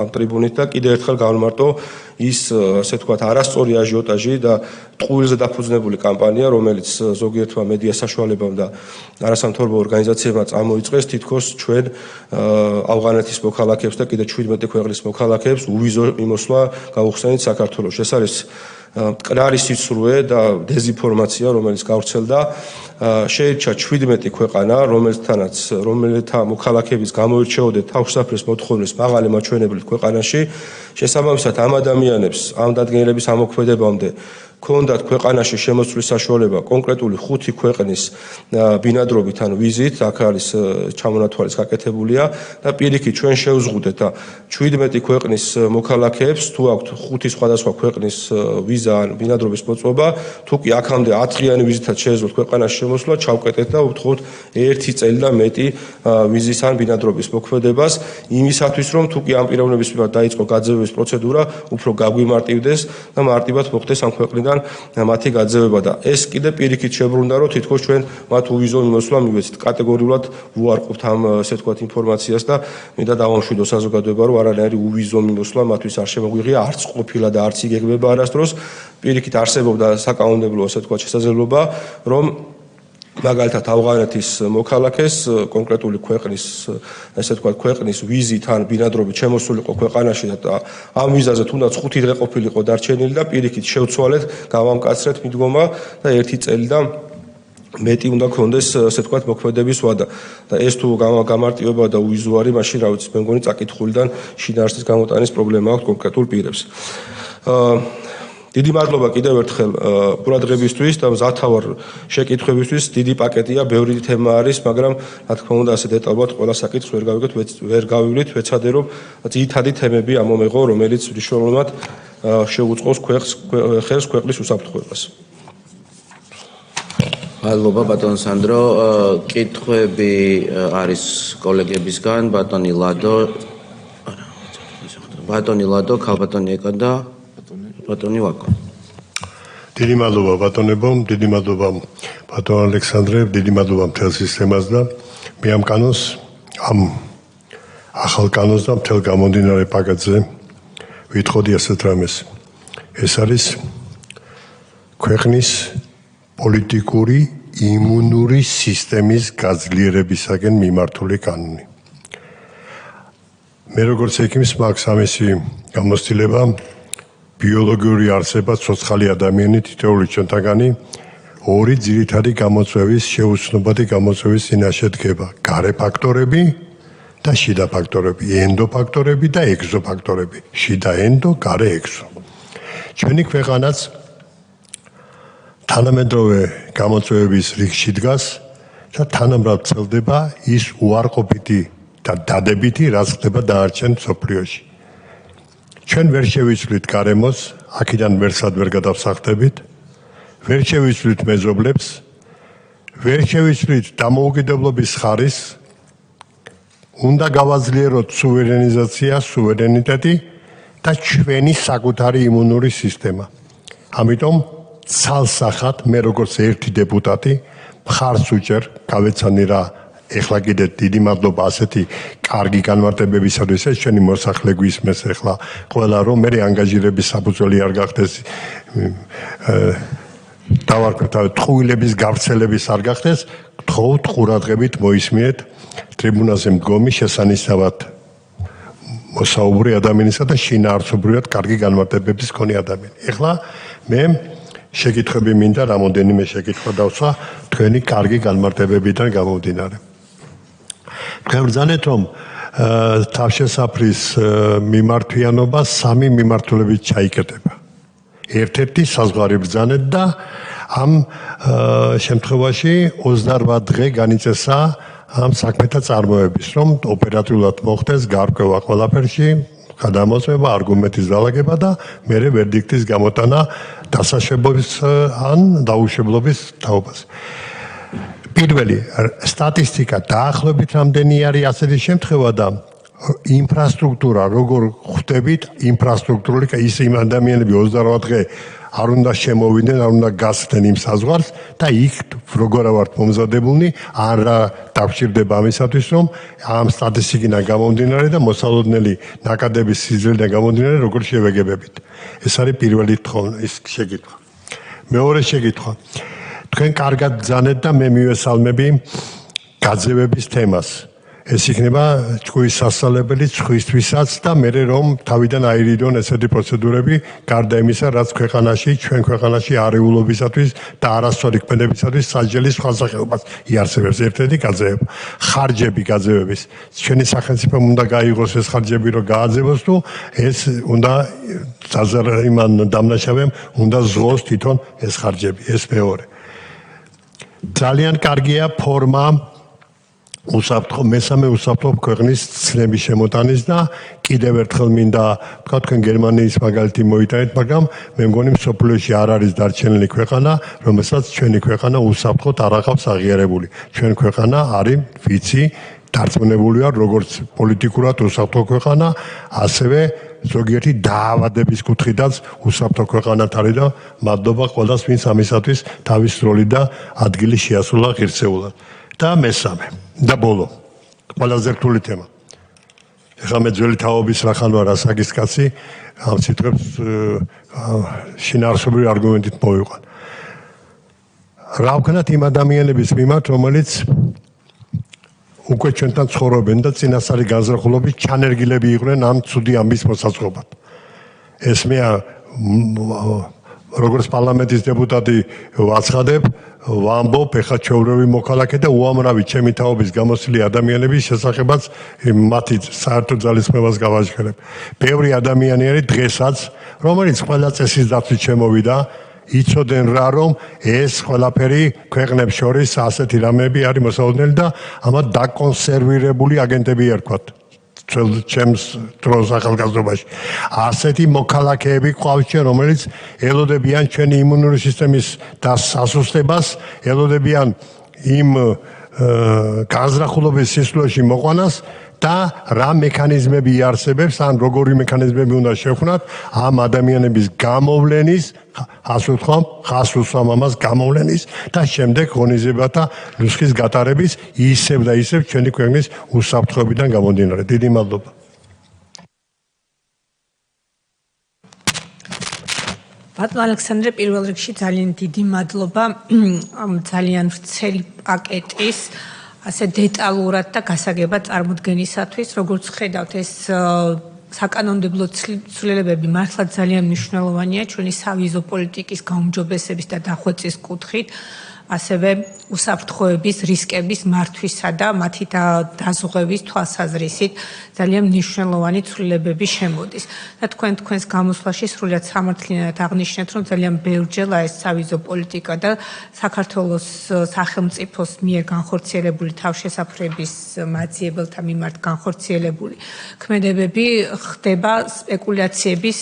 ამ ტრიბუნით და კიდევ ერთხელ გავმარტო ის, ასე ვთქვათ, არასწორი აჟიოტაჟი და ტყუილზე დაფუძნებული კამპანია, რომელიც ზოგიერთმა მედია საშუალებამ და არასამთავრობო ორგანიზაციებმა წამოიწყეს, თითქოს ჩვენ ავღანეთის მოქალაქეებს და კიდევ 17 ქვეყნის მოქალაქეებს უვიზო მიმოსვლა გავუხსენით საქართველოში. ეს არის მტკნარი სიცრუე და დეზინფორმაცია, რომელიც გავრცელდა. შეირჩა 17 ქვეყანა, რომელთა მოქალაქეების გამოირჩეოდეთ თავშესაფრის მოთხოვნის მაღალი მაჩვენებლით ქვეყანაში. შესაბამისად, ამ ადამიანებს ამ დადგენილების ამოქმედებამდე ქონდათ ქვეყანაში შემოსვლის საშუალება კონკრეტული 5 ქვეყნის ბინადრობით ან ვიზით, აქ არის ჩამონათვალის გაკეთებულია და პირიქით ჩვენ შევზღუდეთ და 17 ქვეყნის მოქალაქეებს თუ აქვთ 5 სხვადასხვა ქვეყნის ვიზა ან ბინადრობის მოწმობა, თუ კი აქამდე 10-იანი ვიზითაც შეეძლოთ ქვეყანაში შემოსვლა, ჩავკეტეთ და ვთხოვთ 1 წელი და მეტი ვიზის ან ბინადრობის მოქმედებას, იმისათვის რომ თუ კი ამ პიროვნების მიმართ დაიწყო გაძევების პროცედურა, უფრო გაგვიმარტივდეს და მარტივად მოხდეს ამ ქვეყნიდან მათი გაძევება და ეს კიდე პირიქით შებრუნდა, რომ თითქოს ჩვენ მათ უვიზო მიმოსვლა მივეცით. კატეგორიულად ვუარყოფთ ამ, ასე ვთქვათ, ინფორმაციას და მინდა დავამშვიდო საზოგადოება, რომ არანაირი უვიზო მიმოსვლა მათთვის არ შემოგვიღია, არც ყოფილა და არც იგეგმება არასდროს. პირიქით არსებობდა საკანონმდებლო, ასე ვთქვათ, შესაძლებლობა, რომ მაგალითად ავღანეთის მოქალაქეს კონკრეტული ქვეყნის, ასე ვთქვათ, ქვეყნის ვიზით ან ბინადრობით შემოსულიყო ქვეყანაში და ამ ვიზაზე თუნდაც 5 დღე ყოფილიყო დარჩენილი და პირიქით შევცვალეთ, გავამკაცრეთ მიდგომა და 1 წელი და მეტი უნდა ქონდეს ასე ვთქვათ მოქმედების ვადა და ეს თუ გამარტივება და უიზუარი მაშინ რა ვიცი მე მგონი წაკითხულიდან შინაარსის გამოტანის პრობლემა აქვს კონკრეტულ პირებს. დიდი მადლობა კიდევ ერთხელ ყურადღებისთვის და მზათავარ შეკითხვებისთვის. დიდი პაკეტია, ბევრი თემა არის, მაგრამ რა თქმა უნდა ასე დეტალურად ყველა საკითხს ვერ გავივლით, ვეცადე რომ ძირითადი თემები ამომეღო, რომელიც მნიშვნელოვნად შეუწყობს ხელს ქვეყნის უსაფრთხოებას. მადლობა ბატონ სანდრო. კითხვები არის კოლეგებისგან, ბატონი ლადო, ქალბატონი ეკა და ბატონი ვაკო. დიდი მადლობა ბატონებო, დიდი მადლობა ბატონ ალექსანდრე, დიდი მადლობა მთელ სისტემას და მე ამ კანონს, ამ ახალ კანონს და მთელ გამომდინარე პაკეტზე ვითხოვდი ასეთ რამეს. ეს არის ქვეყნის პოლიტიკური იმუნური სისტემის გაძლიერებისაგან მიმართული კანონი. მე როგორც ექიმს მაქვს ამისი გამოცდილება ბიოლოგიური არსება ცოცხალი ადამიანი თითოეული ჩვენთაგანი ორი ძირითადი გამოწვევის შეუცნობადი გამოწვევის წინაშე დგება. გარე ფაქტორები და შიდა ფაქტორები, ენდოფაქტორები და ეგზოფაქტორები. შიდა ენდო, გარე ეგზო. ჩვენი ქვეყანაც თანამედროვე გამოწვევების რიგში დგას და თანამრად ვრცელდება ის უარყოფითი და დადებითი, რაც ხდება დანარჩენ მსოფლიოში. ჩვენ ვერ შევიცვლით გარემოს, აქედან ვერსად ვერ გადავსახდებით, ვერ შევიცვლით მეზობლებს, ვერ შევიცვლით დამოუკიდებლობის ხარისხს, უნდა გავაძლიეროთ სუვერენიზაცია, სუვერენიტეტი და ჩვენი საკუთარი იმუნური სისტემა. ამიტომ ცალსახად მე როგორც ერთი დეპუტატი მხარს უჭერ გავეცანი რა ეხლა კიდე დიდი მადლობა ასეთი კარგი განმარტებებისათვის ეს ჩვენი მოსახლე გვისმეს ეხლა ყველა რომ მე ანგაჟირების საფუძველი არ გახდეს დავარქვეთ ტყუილების გავრცელების არ გახდეს გთხოვთ ყურადღებით მოისმინეთ ტრიბუნაზე მდგომი შესანიშნავად მოსაუბრი ადამიანისა და შინაარსობრივად კარგი განმარტებების მქონე ადამიანი. ეხლა მე შეკითხვები მინდა რამოდენიმე შეკითხვა დავსვა თქვენი კარგი განმარტებებიდან გამომდინარე. თქვენ ბრძანეთ რომ თავშესაფრის მიმართვიანობა სამი მიმართულებით ჩაიკეტება. ერთ-ერთი საზღვარი ბრძანეთ და ამ შემთხვევაში 28 დღე განიწესა ამ საქმეთა წარმოების რომ ოპერატიულად მოხდეს გარკვევა ყველაფერში გადამოწმება, არგუმენტის დალაგება და მერე ვერდიქტის გამოტანა დასაშვებობის ან დაუშვებლობის თაობას. პირველი სტატისტიკა დაახლოებით რამდენი არის ასეთი შემთხვევა და ინფრასტრუქტურა როგორ ხვდებით ინფრასტრუქტურული ის იმ ადამიანები 28 დღე არ უნდა შემოვიდნენ, არ უნდა გასცდნენ იმ საზღვარს და იქ როგორ ვართ მომზადებულნი, ან რა დაგჭირდება ამისათვის, რომ ამ სტატისტიკიდან გამომდინარე და მოსალოდნელი ნაკადების სიზრედიდან გამომდინარე, როგორ შევეგებებით. ეს არის პირველი შეკითხვა. მეორე შეკითხვა. თქვენ კარგად ბრძანეთ და მე მივესალმები გაძევების თემას. ეს იქნება ჭკუის სასწავლებელი სხვისთვისაც და მე რომ თავიდან აირიდონ ესეთი პროცედურები გარდა იმისა, რაც ქვეყანაში, ჩვენ ქვეყანაში არეულობისათვის და არასწორი ქმედებისათვის სასჯელის სხვა სახეობას იარსებებს. ერთ-ერთი გაძევება. ხარჯები გაძევების. ჩვენი სახელმწიფომ უნდა გაიღოს ეს ხარჯები, რომ გააძევოს თუ ეს უნდა იმან დამნაშავემ უნდა ზღოს თვითონ ეს ხარჯები. ეს მეორე. ძალიან კარგია ფორმა მესამე უსაფრთხო ქვეყნის ცნების შემოტანის და კიდევ ერთხელ მინდა თქვა თქვენ გერმანიის მაგალითი მოიტანეთ, მაგრამ მე მგონი მსოფლიოში არ არის დარჩენილი ქვეყანა, რომელსაც ჩვენი ქვეყანა უსაფრთხოდ არ აყავს აღიარებული. ჩვენ ქვეყანა არის ვიცი, დარწმუნებული ვარ, როგორც პოლიტიკურად უსაფრთხო ქვეყანა, ასევე ზოგიერთი დაავადების კუთხითაც უსაფრთხო ქვეყანად არის და მადლობა ყველას, ვინც ამისათვის თავის როლი და ადგილი შეასრულა ღირსეულად. და მესამე და ბოლო ყველაზე რთული თემა. ეხლა მე ძველი თაობის რახან ვარ ასაკის კაცი, ამ სიტყვებს შინაარსობრივი არგუმენტით მოვიყვან. რა ვქნათ იმ ადამიანების მიმართ, რომელიც უკვე ჩვენთან ცხოვრობენ და წინასწარი განზრახულობით ჩანერგილები იყვნენ ამ ცუდი ამბის მოსაწყობად. ეს მე როგორც პარლამენტის დეპუტატი ვაცხადებ, ვამბობ ეხლა ჩვეულებრივი მოქალაქე და უამრავი ჩემი თაობის გამოსილი ადამიანების შესახებაც მათი საერთო ძალისხმევას გავაჟღერებ. ბევრი ადამიანი არის დღესაც, რომელიც ყველა წესის დაცვით შემოვიდა, იცოდნენ რა რომ ეს ყველაფერი ქვეყნებს შორის ასეთი რამეები არის მოსაოდნელი და ამათ დაკონსერვირებული აგენტები ერქვათ. ჩემს დროს ახალგაზრდობაში. ასეთი მოქალაქეები ყავს ჩვენ, რომელიც ელოდებიან ჩვენი იმუნური სისტემის დასასუსტებას, ელოდებიან იმ განზრახულობის სისულელში მოყვანას და რა მექანიზმები იარსებებს, ან როგორი მექანიზმები უნდა შევქმნათ ამ ადამიანების გამოვლენის, ხასუსვამ ამას გამოვლენის და შემდეგ ღონისძიებათა ნუსხის გატარების ისევ და ისევ ჩვენი ქვეყნის უსაფრთხოებიდან გამომდინარე. დიდი მადლობა. ბატონ ალექსანდრე, პირველ რიგში ძალიან დიდი მადლობა ამ ძალიან ვრცელი პაკეტის ასე დეტალურად და გასაგებად წარმოდგენისათვის, როგორც ხედავთ, ეს საკანონმდებლო ცვლილებები მართლა ძალიან მნიშვნელოვანია ჩვენი სავიზო პოლიტიკის გაუმჯობესების და დახვეწის კუთხით, ასევე უსაფრთხოების რისკების მართვისა და მათი დაზღვევის თვალსაზრისით ძალიან მნიშვნელოვანი ცვლილებები შემოდის. და თქვენს გამოსვლაში სრულად სამართლიანად აღნიშნეთ, რომ ძალიან ბევრჯერ ეს სავიზო პოლიტიკა და საქართველოს სახელმწიფოს მიერ განხორციელებული თავშესაფრების მაძიებელთა მიმართ განხორციელებული ქმედებები ხდება სპეკულაციების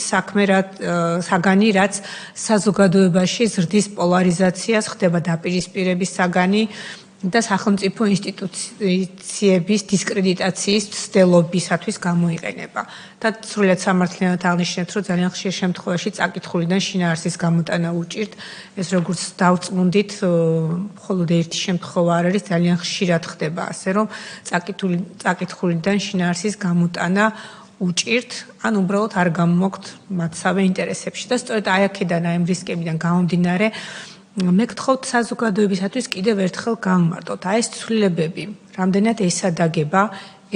საგანი, რაც საზოგადოებაში ზრდის პოლარიზაციას ხდება დაპირისპირების საგანი და სახელმწიფო ინსტიტუციების დისკრედიტაციის ცდილობისათვის გამოიყენება. და სრულად სამართლიანად აღნიშნეთ, რომ ძალიან ხშირ შემთხვევაში წაკითხულიდან შინაარსის გამოტანა უჭირთ. ეს როგორც დავწმუნდით, მხოლოდ ერთი შემთხვევა არ არის, ძალიან ხშირად ხდება ასე, რომ წაკითხულიდან შინაარსის გამოტანა უჭირთ, ან უბრალოდ არ გამოგთ მათსავე ინტერესებში. და სწორედ აი აქედან ამ რისკებიდან გამომდინარე მე გთხოვთ საზოგადოებისათვის კიდევ ერთხელ გავმარტოთ. აი ეს ცვლილებები, რამდენად ესადაგება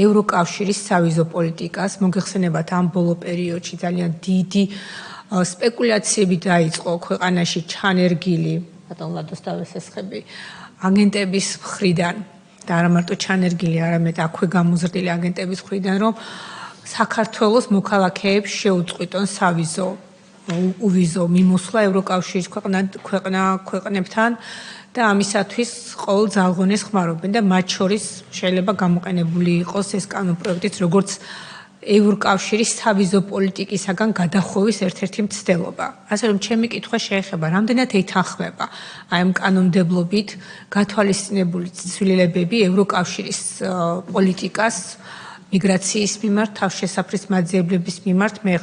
ევროკავშირის სავიზო პოლიტიკას, მოგეხსენებათ ამ ბოლო პერიოდში ძალიან დიდი სპეკულაციები დაიწყო ქვეყანაში ჩანერგილი, ბატონ ლადოს დავესესხები, აგენტების მხრიდან და არა მარტო ჩანერგილი, არამედ აქვე გამოზრდილი აგენტების მხრიდან, რომ საქართველოს მოქალაქეებს შეუწყვიტონ სავიზო uvizო მიმოსვლა ევროკავშირის ქვეყნებთან და ამისათვის ყოველ ძალღონეს ხმარობენ და მათ შორის შეიძლება გამოყენებული იყოს ეს კანონპროექტიც როგორც ევროკავშირის სავიზო პოლიტიკისაგან გადახვევის ერთ-ერთი მცდელობა. ასე რომ ჩემი კითხვა შეეხება, რამდენად ეთანხმება აი ამ კანონმდებლობით გათვალისწინებული ცვლილებები ევროკავშირის პოლიტიკას მიგრაციის მიმართ, თავშესაფრის მაძიებლების მიმართ. მე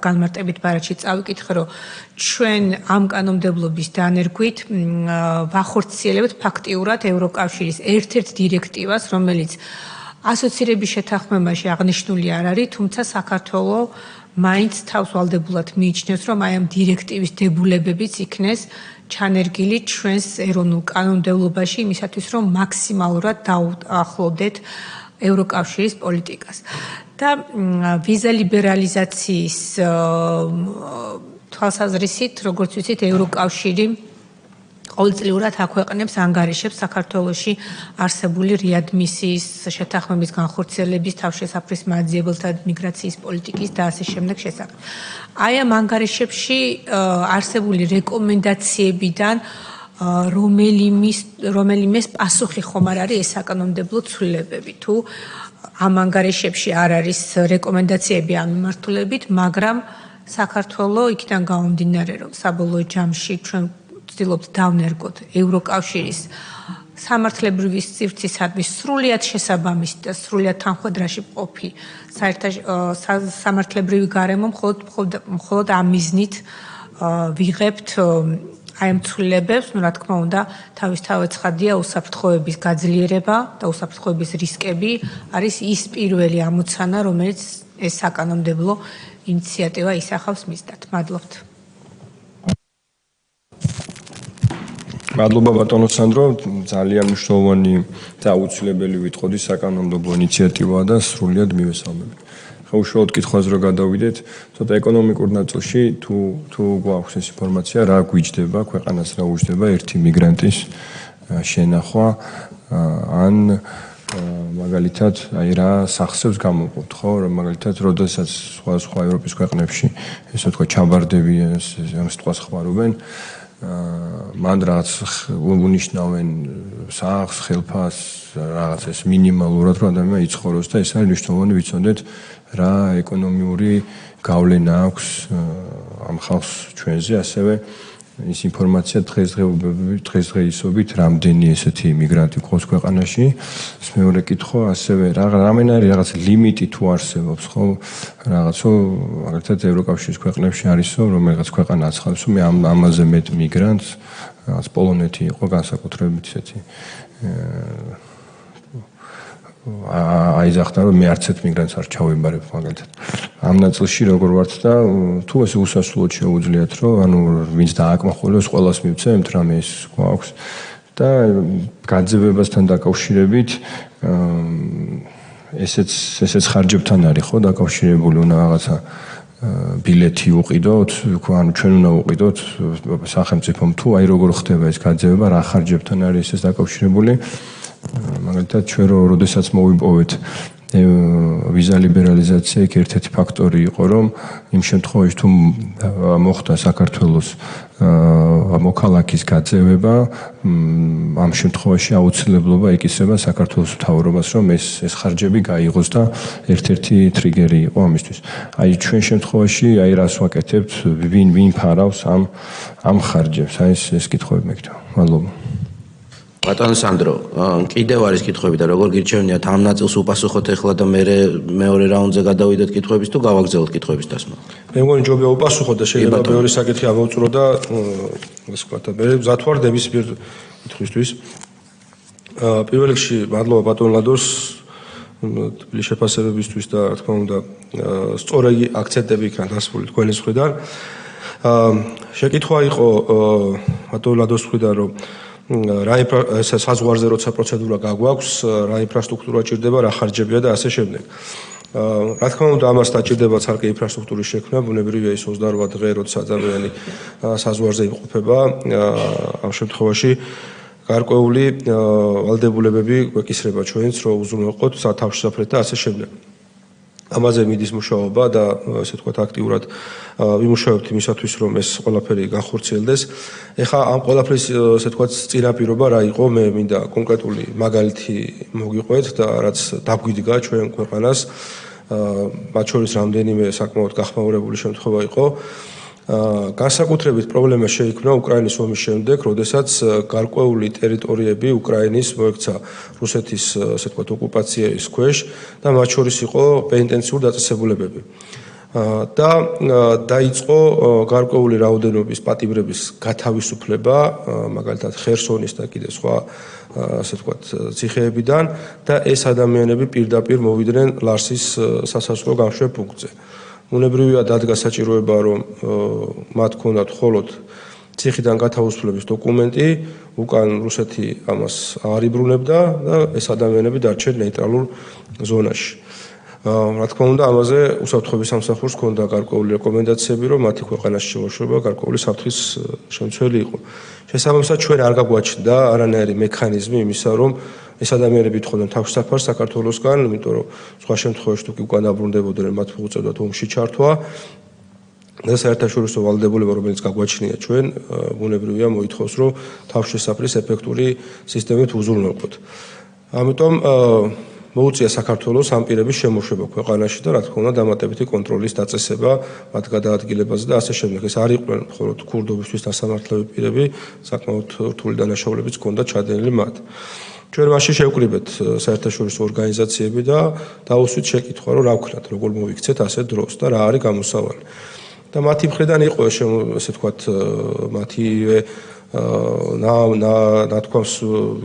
განმარტებით ბარათში წავიკითხე, რომ ჩვენ ამ კანონმდებლობის დანერგვით ვახორციელებთ ფაქტიურად ევროკავშირის ერთ-ერთ დირექტივას, რომელიც ასოცირების შეთანხმებაში აღნიშნული არ არის, თუმცა საქართველო მაინც თავს ვალდებულად მიიჩნევს, რომ აი ამ დირექტივის დებულებებიც იქნეს ჩანერგილი ჩვენს ეროვნულ კანონმდებლობაში იმისათვის, რომ მაქსიმალურად დაუახლოვდეთ ევროკავშირის პოლიტიკას. და ვიზა ლიბერალიზაციის თვალსაზრისით, როგორც ვიცით, ევროკავშირი ყოველწლიურად აქვეყნებს ანგარიშებს საქართველოში არსებული რეადმისიის შეთანხმების განხორციელების, თავშესაფრის მაძიებელთა მიგრაციის პოლიტიკის და ასე შემდეგ შესახებ. აი ამ ანგარიშებში არსებული რეკომენდაციებიდან რომელიმეს პასუხი ხომ არ არის ეს საკანონმდებლო ცვლილებები. თუ ამ ანგარიშებში არ არის რეკომენდაციები ამ მიმართულებით, მაგრამ საქართველო იქიდან გამომდინარე, რომ საბოლოო ჯამში ჩვენ ვცდილობთ დავნერგოთ ევროკავშირის სამართლებრივი სივრცისადმი სრულიად შესაბამისი და სრულიად თანხვედრაში მყოფი სამართლებრივი გარემო მხოლოდ ამ მიზნით ვიღებთ აი ამ ცვლილებებს, ну, რა თქმა უნდა, თავისთავად ცხადია უსაფრთხოების გაძლიერება და უსაფრთხოების რისკები არის ის პირველი ამოცანა, რომელიც ეს საკანონმდებლო ინიციატივა ისახავს მისდათ. მადლობთ. მადლობა ბატონო სანდრო, ძალიან მნიშვნელოვანი და აუცილებელი ვიტყოდი საკანონმდებლო ინიციატივაა და სრულიად მივესალმებით. უშუალოდ კითხვაზე რო გადავიდეთ, ცოტა ეკონომიკურ ნაწილში თუ გვაქვს ეს ინფორმაცია, რა გვიჯდება ქვეყანას, რა უჯდება ერთი მიგრანტის შენახვა ან მაგალითად აი რა სახსებს გამოყოფთ, ხო? მაგალითად, როდესაც სხვა ევროპის ქვეყნებში ესე ვთქვა ჩაბარდები ამ სიტყვას ხმარობენ, მან რაღაც უნიშნავენ სახს, ხელფას, რაღაც ეს მინიმალურად რომ ადამიანი იცხოვროს და ეს არის მნიშვნელოვანი ვიცოდეთ რა ეკონომიური გავლენა აქვს ამ ხალხს ჩვენზე, ასევე ის ინფორმაცია დღესდღეობით რამდენი ესეთი მიგრანტი გვყავს ქვეყანაში. ეს მეორე კითხვა, ასევე რამენარი რაღაც ლიმიტი თუ არსებობს, ხო? რაღაცო მაგალითად ევროკავშირის ქვეყნებში არისო, რომ რაღაც ქვეყანა აცხადებს, რომ ამაზე მეტ მიგრანტს, რაღაც პოლონეთი იყო განსაკუთრებით ესეთი აიზახდა, რომ მე არც ერთ მიგრანტს არ ჩავებარებ მაგალითად. ამ ნაწილში როგორ ვართ და თუ ეს უსასრულოდ შეუძლიათ, რომ ანუ ვინც დააკმაყოფილოს ყველას მივცემთ, რამე ეს გვაქვს და გაძევებასთან დაკავშირებით ესეც ხარჯებთან არის ხო დაკავშირებული, უნდა რაღაცა ბილეთი უყიდოთ, ანუ ჩვენ უნდა უყიდოთ სახელმწიფომ თუ აი როგორ ხდება ეს გაძევება, რა ხარჯებთან არის ეს დაკავშირებული. მაგალითად ჩვენ როდესაც მოვიპოვეთ ვიზა ლიბერალიზაცია ერთ-ერთი ფაქტორი იყო, რომ იმ შემთხვევაში თუ მოხდა საქართველოს მოქალაქის გაძევება, ამ შემთხვევაში აუცილებლობა ეკისრება საქართველოს მთავრობას, რომ ეს ხარჯები გაიღოს და ერთ-ერთი ტრიგერი იყო ამისთვის. აი ჩვენ შემთხვევაში აი რას ვაკეთებთ, ვინ ფარავს ამ ხარჯებს, აი ეს კითხვები მეკითხა. მადლობა. ბატონო სანდრო, კიდევ არის კითხვები და როგორ გირჩევნიათ ამ ნაწილს უპასუხოთ ახლა და მე მეორე რაუნდზე გადავიდეთ კითხვების თუ გავაგზავნოთ კითხვების დასმა? მე მგონი ჯობია უპასუხოთ და შეიძლება მეორე საკითხი ამოვწურო და ასე ვთქვათ, მე მზად ვარ ნებისმიერ კითხვისთვის. პირველ რიგში მადლობა ბატონ ლადოს თბილის შეფასებებისთვის და რა თქმა უნდა სწორი აქცენტები იქნა დასული თქვენი მხრიდან. შეკითხვა იყო ბატონ ლადოს მხრიდან, რომ რა საზღვარზე როცა პროცედურა გაგვაქვს, რა ინფრასტრუქტურა ჭირდება, რა ხარჯებია და ასე შემდეგ. რა თქმა უნდა, ამას დაჭირდება ცალკე ინფრასტრუქტურის შექმნა, ბუნებრივია ის 28 დღე, როცა ადამიანი საზღვარზე იმყოფება, ამ შემთხვევაში გარკვეული ვალდებულებები გვეკისრება ჩვენც, რომ უზრუნველყოთ თავშესაფრეთ და ასე შემდეგ. ამაზე მიდის მუშაობა და ასე ვთქვათ აქტიურად ვიმუშავებთ იმისათვის, რომ ეს ყველაფერი განხორციელდეს. ეხლა ამ ყველაფრის ასე ვთქვათ წინაპირობა რა იყო, მე მინდა კონკრეტული მაგალითი მოგიყვეთ და რაც დაგვიდგა ჩვენ ქვეყანას, მათ შორის რამდენიმე საკმაოდ გახმაურებული შემთხვევა იყო. განსაკუთრებით პრობლემა შეიქმნა უკრაინის ომის შემდეგ, როდესაც გარკვეული ტერიტორიები უკრაინის მოექცა რუსეთის ასე ვთქვათ ოკუპაციის ქვეშ და მათ შორის იყო პენიტენციური დაწესებულებები. და დაიწყო გარკვეული რაოდენობის პატიმრების გათავისუფლება, მაგალითად ხერსონის და კიდე სხვა ასე ვთქვათ ციხეებიდან და ეს ადამიანები პირდაპირ მოვიდნენ ლარსის სასაზღვრო გამშვებ პუნქტზე. უნებრივია დადგა საჭიროება, რომ მათ ქონდათ მხოლოდ ციხიდან გათავისუფლების დოკუმენტი, უკან რუსეთი ამას არ იბრუნებდა და ეს ადამიანები დარჩნენ ნეიტრალურ ზონაში. რა თქმა უნდა, ამაზე უსაფრთხოების სამსახურს ქონდა გარკვეული რეკომენდაციები, რომ მათი ქვეყანაში შემოშორება გარკვეული საფრთხის შემცველი იყო. შესაბამისად, ჩვენ არ გაგვაჩნდა არანაირი მექანიზმი იმისა, რომ ეს ადამიანები ეთხოვდნენ თავშესაფარს საქართველოსგან, იმიტომ რომ სხვა შემთხვევაში თუ კი უკან დაბრუნდებოდნენ, მათ მოუწევდათ ომში ჩართვა. და საერთაშორისო ვალდებულება, რომელიც გაგვაჩნია ჩვენ, ბუნებრივია მოითხოვს, რომ თავშესაფრის ეფექტური სისტემით უზრუნველყოთ. ამიტომ მოუწია საქართველოს ამ პირების შემოშვება ქვეყანაში და რა თქმა უნდა დამატებითი კონტროლის დაწესება, მათ გადაადგილებაზე და ასე შემდეგ. ეს არ იყვნენ მხოლოდ ქურდობისთვის დასამართლები პირები, საკმაოდ რთული დანაშაულებიც ჰქონდა ჩადენილი მათ. ჩვენ მასში შევკრიბეთ საერთაშორისო ორგანიზაციები და დაუსვით შეკითხვა, რომ რა ვქნათ, როგორ მოვიქცეთ ასეთ დროს და რა არის გამოსავალი. და მათი მხრიდან იყო ესე ვთქვათ მათივე ნათქვამს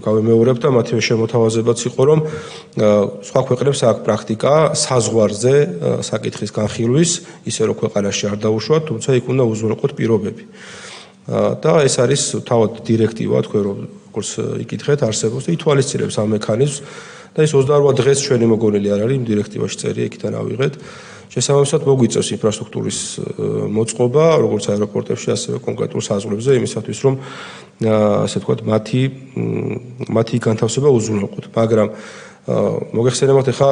გავემეორებ და მათივე შემოთავაზებაც იყო, რომ სხვა ქვეყნებს აქვს პრაქტიკა საზღვარზე საკითხის განხილვის, ისე რომ ქვეყანაში არ დაუშვათ, თუმცა იქ უნდა უზრუნველყოთ პირობები. და ეს არის თავად დირექტივა, თქვენ რომ როგორც იკითხეთ, არსებობს და ითვალისწინებს ამ მექანიზმს და ეს 28 დღეს ჩვენი მოგონილი არ არის იმ დირექტივაში წერია, იქიდან ავიღეთ. შესაბამისად მოგვიწევს ინფრასტრუქტურის მოწყობა, როგორც აეროპორტებში, ასევე კონკრეტულ საზღვრებზე, იმისათვის რომ ასე ვთქვათ, მათი განთავსება უზრუნველყოთ. მაგრამ მოგეხსენებათ ახლა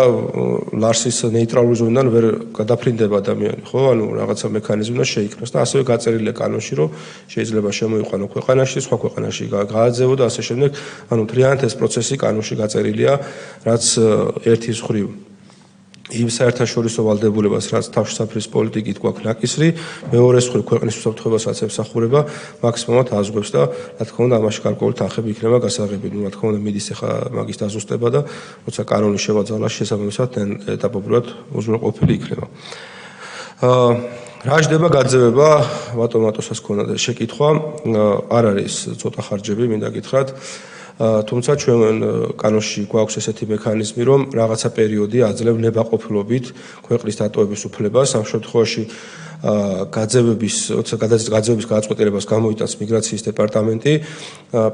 ლარსის ნეიტრალური ზონიდან ვერ გადაფრინდება ადამიანი, ხო? ანუ რაღაცა მექანიზმი უნდა შეიქმნას და ასევე გაწერილია კანონში, რომ შეიძლება შემოიყვანო ქვეყანაში, სხვა ქვეყანაში გააძევო და ასე შემდეგ. ანუ მთლიანად ეს პროცესი კანონში გაწერილია, რაც ერთის მხრივ იმ საერთაშორისო ვალდებულებას, რაც თავშესაფრის პოლიტიკით გვაქვს ნაკისრი, მეორეს მხრივ ქვეყნის უსაფრთხოებასაც ემსახურება, მაქსიმუმად აზღვევს და რა თქმა უნდა ამაში გარკვეული თანხები იქნება გასაღებილი. რა თქმა უნდა მიდის ახლა მაგის დაზუსტება და როცა კანონი შევაძალა შესაბამისად ეტაპობრივად უზრუნველყოფილი იქნება. რა ჯდება გაძევება, ბატონ მატოსას ქონდა შეკითხვა, არ არის ცოტა ხარჯები, მინდა გითხრათ. თუმცა ჩვენ კანონში გვაქვს ესეთი მექანიზმი, რომ რაღაცა პერიოდი აძლევ ნებაყოფლობით ქვეყნის დატოვების უფლებას, ამ შემთხვევაში გაძევების გადაწყვეტილებას გამოიტანს მიგრაციის დეპარტამენტი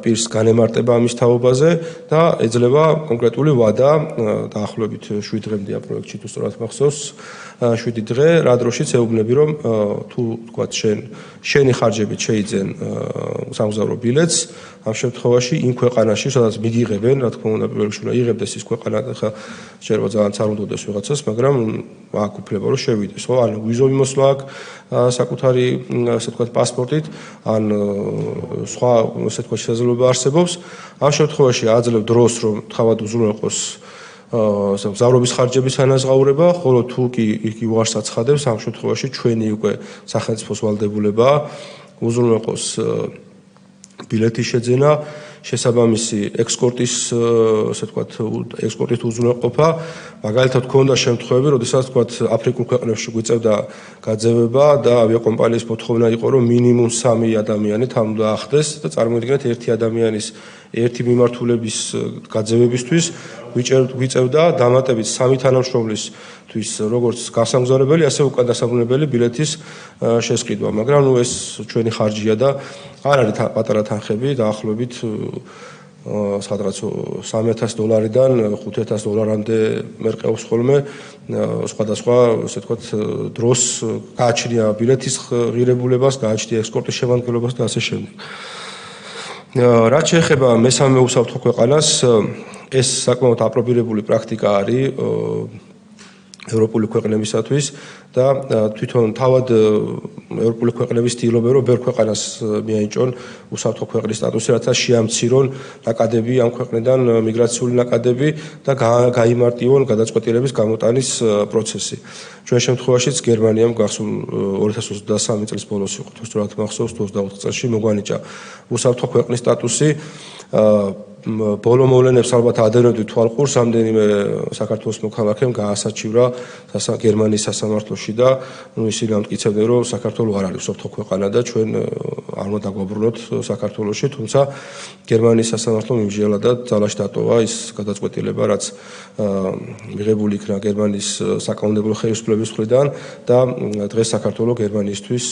პირს განემარტება ამის თაობაზე და ეძლევა კონკრეტული ვადა დაახლოებით 7 დღემდეა პროექტში თუ სწორად მახსოვს 7 დღე რა დროშიც ეუბნები რომ თუ თქვათ შენი ხარჯებით შეიძენ სამგზავრო ბილეთს ამ შემთხვევაში იმ ქვეყანაში სადაც მიდიღებენ რა თქმა უნდა პირველ რიგში უნდა იღებდეს ის ქვეყანა ხა შეიძლება ძალიან წარუმდგოდეს ვიღაცას მაგრამ აქ უფლება რომ შევიდეს ხო ან ვიზოვი მოსვლა აქვს საკუთარი ასე ვთქვათ პასპორტით ან სხვა ასე ვთქვათ შესაძლებლობა არსებობს ამ შემთხვევაში აძლევ დროს რომ თავად უზრუნველყოს მგზავრობის ხარჯების ანაზღაურება, ხოლო თუ კი იქ უარს აცხადებს, ამ შემთხვევაში ჩვენი უკვე სახელმწიფოს ვალდებულებაა უზრუნველყოს ბილეთის შეძენა, შესაბამისი ექსპორტის, ასე ვთქვათ, ექსპორტით უზრუნველყოფა, მაგალითად ქონდა შემთხვევები, როდესაც ვთქვათ, აფრიკულ ქვეყნებში გვიწევდა გაძევება და ავიაკომპანიის მოთხოვნა იყო, რომ მინიმუმ 3 ადამიანი თან უნდა ახდეს და წარმოიდგინეთ ერთი ადამიანის ერთი მიმართულების გაძევებისთვის გვიწევდა დამატებით 3 თანამშრომლისთვის როგორც გასამგზავრებელი, ასევე უკანასაბრუნებელი ბილეთის შესყიდვა, მაგრამ ნუ ეს ჩვენი ხარჯია და არ არის პატარა თანხები, დაახლოებით სადღაც $3,000-დან $5,000-მდე მერყეობს ხოლმე სხვადასხვა, ასე ვთქვათ, დროს გააჩნია ბილეთის ღირებულებას, გააჩნია ექსპორტის შემადგენლობას და ასე შემდეგ. რაც შეეხება მესამე უსაფრთხო ქვეყანას, ეს საკმაოდ აპრობირებული პრაქტიკა არის ევროპული ქვეყნებისათვის და თვითონ თავად ევროპული ქვეყნები ცდილობენ რომ ბევრ ქვეყანას მიენიჭონ უსაფრთხო ქვეყნის სტატუსი, რათა შეამცირონ ნაკადები ამ ქვეყნიდან მიგრაციული ნაკადები და გაიმარტივონ გადაწყვეტილების გამოტანის პროცესი. ჩვენ შემთხვევაშიც გერმანიამ გახსოვს 2023 წლის ბოლოს იყო, თუ სწორად მახსოვს 24 წელს მოგვანიჭა უსაფრთხო ქვეყნის სტატუსი ბოლო მოვლენებს ალბათ ადევნებდი თვალყურს ამდენიმე საქართველოს მოქალაქემ გაასაჩივრა გერმანიის სასამართლოში და ისინი ამტკიცებდნენ რომ საქართველო არ არის უსაფრთხო ქვეყანა და ჩვენ არ უნდა დაგვაბრუნოთ საქართველოში, თუმცა გერმანიის სასამართლომ იმჟელა და ძალაში დატოვა ის გადაწყვეტილება, რაც მიღებული იქნა გერმანიის საკანონმდებლო ხელისუფლების მხრიდან და დღეს საქართველო გერმანიისთვის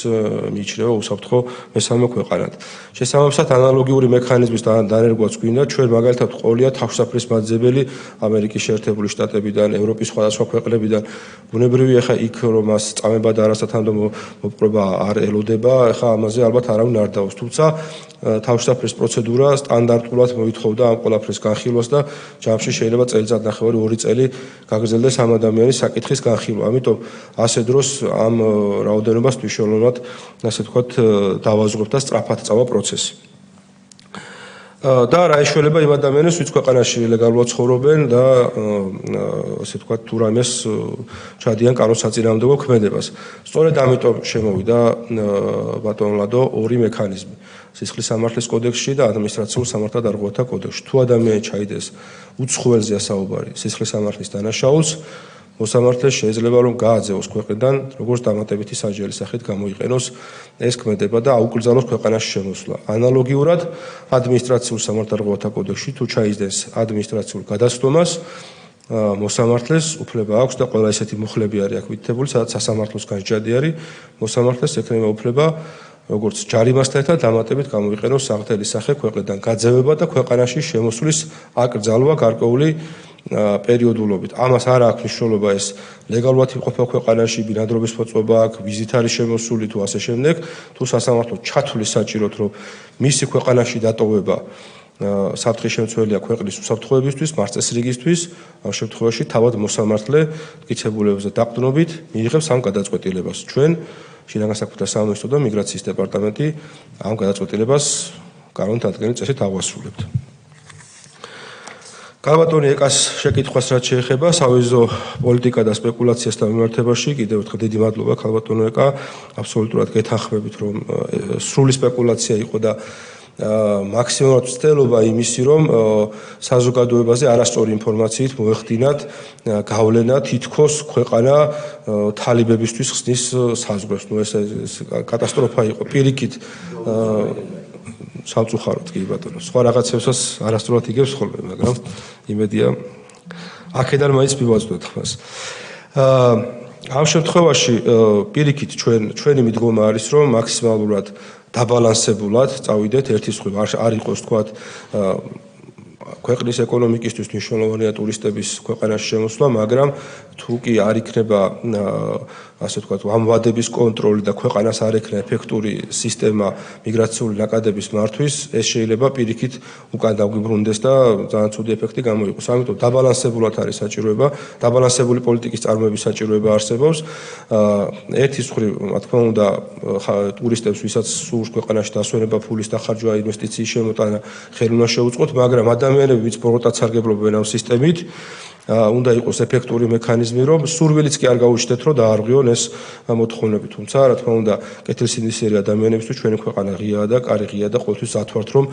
მიიჩნევა უსაფრთხო მესამე ქვეყანად. შესაბამისად ანალოგიური მექანიზმის დანერგვაც გვინდა ჩვენ მაგალითად ყოლია თავშესაფრის მაძებელი ამერიკის შეერთებული შტატებიდან, ევროპის სხვადასხვა ქვეყნებიდან. ბუნებრივია ხა იქ რომ მას წამება და არასათანადო მოპყრობა არ ელოდება, ხა ამაზე ალბათ არავინ არ დაავს. თუმცა თავშესაფრის პროცედურა სტანდარტულად მოითხოვდა ამ ყველაფრის განხილვას და ჯამში შეიძლება წელიწად-ნახევარი 2 წელი გაგრძელდეს ამ ადამიანის საკითხის განხილვა. ამიტომ ასე დროს ამ რაოდენობას მნიშვნელოვნად, ასე ვთქვათ, დავაზღვევთ და სწრაფად წავა პროცესი. და რა ეშველება იმ ადამიანებს, ვინც ქვეყანაში ლეგალურად ცხოვრობენ და ასე ვთქვათ, თუ რამეს ჩადიან კანონსაწინააღმდეგო ქმედებას. სწორედ ამიტომ შემოვიდა ბატონ ლადო 2 მექანიზმი. სისხლის სამართლის კოდექსში და ადმინისტრაციულ სამართალდარღვევათა კოდექსში. თუ ადამიანი ჩაიდეს უცხოელზეა საუბარი სისხლის სამართლის დანაშაულს, მოსამართლეს შეიძლება რომ გააძევოს ქვეყნიდან, როგორც დამატებითი სასჯელის სახით გამოიყენოს ეს ქმედება და აუკრძალოს ქვეყანაში შემოსვლა. ანალოგიურად ადმინისტრაციულ სამართალდარღვევათა კოდექსში თუ ჩაიძენს ადმინისტრაციულ გადასტომას, მოსამართლეს უფლება აქვს და ყველა ესეთი მუხლები არის აქ მითითებული, სადაც სასამართლოს განჯადი არის, მოსამართლეს ექნება უფლება როგორც ჯარიმასთან ერთად დამატებით გამოიყენოს საღთელი სახე ქვეყნიდან გაძევება და ქვეყანაში შემოსვლის აკრძალვა გარკვეული პერიოდულობით. ამას არ აქვს მნიშვნელობა ეს ლეგალურად იმყოფება ქვეყანაში, ბინადრობის მოწმობა აქვს, ვიზით არის შემოსული თუ ასე შემდეგ, თუ სასამართლო ჩათვლის საჭიროდ, რომ მისი ქვეყანაში დატოვება საფრთხის შემცველია ქვეყნის უსაფრთხოებისთვის, მარწესრიგისთვის, ამ შემთხვევაში თავად მოსამართლე მტკიცებულებებზე დაყრდნობით მიიღებს ამ გადაწყვეტილებას. ჩვენ შინაგან საქმეთა სამინისტრო და მიგრაციის დეპარტამენტი ამ გადაწყვეტილებას კანონთადგენი წესით აღვასრულებთ. კალბატონი ეკას შეკითხვას რაც შეეხება სავიზო პოლიტიკა და სპეკულაციასთან მიმართებაში, კიდევ ერთხელ დიდი მადლობა კალბატონო ეკა, აბსოლუტურად გეთანხმებით, რომ სრული სპეკულაცია იყო და მაქსიმალურად ვცდელობა იმისი, რომ საზოგადოებაზე არასწორი ინფორმაციით მოეხდინათ გავლენა, თითქოს ქვეყანა თალიბებისთვის ხსნის საზღვრებს. ეს კატასტროფა იყო პირიქით სამწუხაროდ კი ბატონო. სხვა რაღაცებსაც არასწორად იგებს ხოლმე, მაგრამ იმედია აქედან მაინც მივაწვდეთ ხმას. ამ შემთხვევაში პირიქით ჩვენი მიდგომა არის, რომ მაქსიმალურად დაბალანსებულად წავიდეთ ერთი სხვი არ იყოს თქვათ ქვეყნის ეკონომიკისთვის მნიშვნელოვანია ტურისტების ქვეყანაში შემოსვლა, მაგრამ თუ კი არ იქნება ასე ვთქვათ ამ ვადების კონტროლი და ქვეყანას არ ექნება ეფექტური სისტემა მიგრაციული ნაკადების მართვის, ეს შეიძლება პირიქით უკან დაგვიბრუნდეს და ძალიან ცუდი ეფექტი გამოიყოს. ამიტომ დაბალანსებულად არის საჭიროება, დაბალანსებული პოლიტიკის წარმოების საჭიროება არსებობს. ერთი მხრივ, რა თქმა უნდა, ტურისტებს, ვისაც სურს ქვეყანაში დასვენება, ფულის დახარჯვა, ინვესტიციის შემოტანა, ხელი უნდა შეუწყოთ, მაგრამ ადამიანები, ვინც პროტოტ სარგებლობენ ამ სისტემით, უნდა იყოს ეფექტური მექანიზმი, რომ სურვილიც კი არ გაუჩნდეთ, რომ დაარღვიონ ეს მოთხოვნები. თუმცა, რა თქმა უნდა, კეთილსინდისიერი ადამიანებისთვის ჩვენი ქვეყანა ღიაა და კარი ღია და ყოველთვის ათვართ, რომ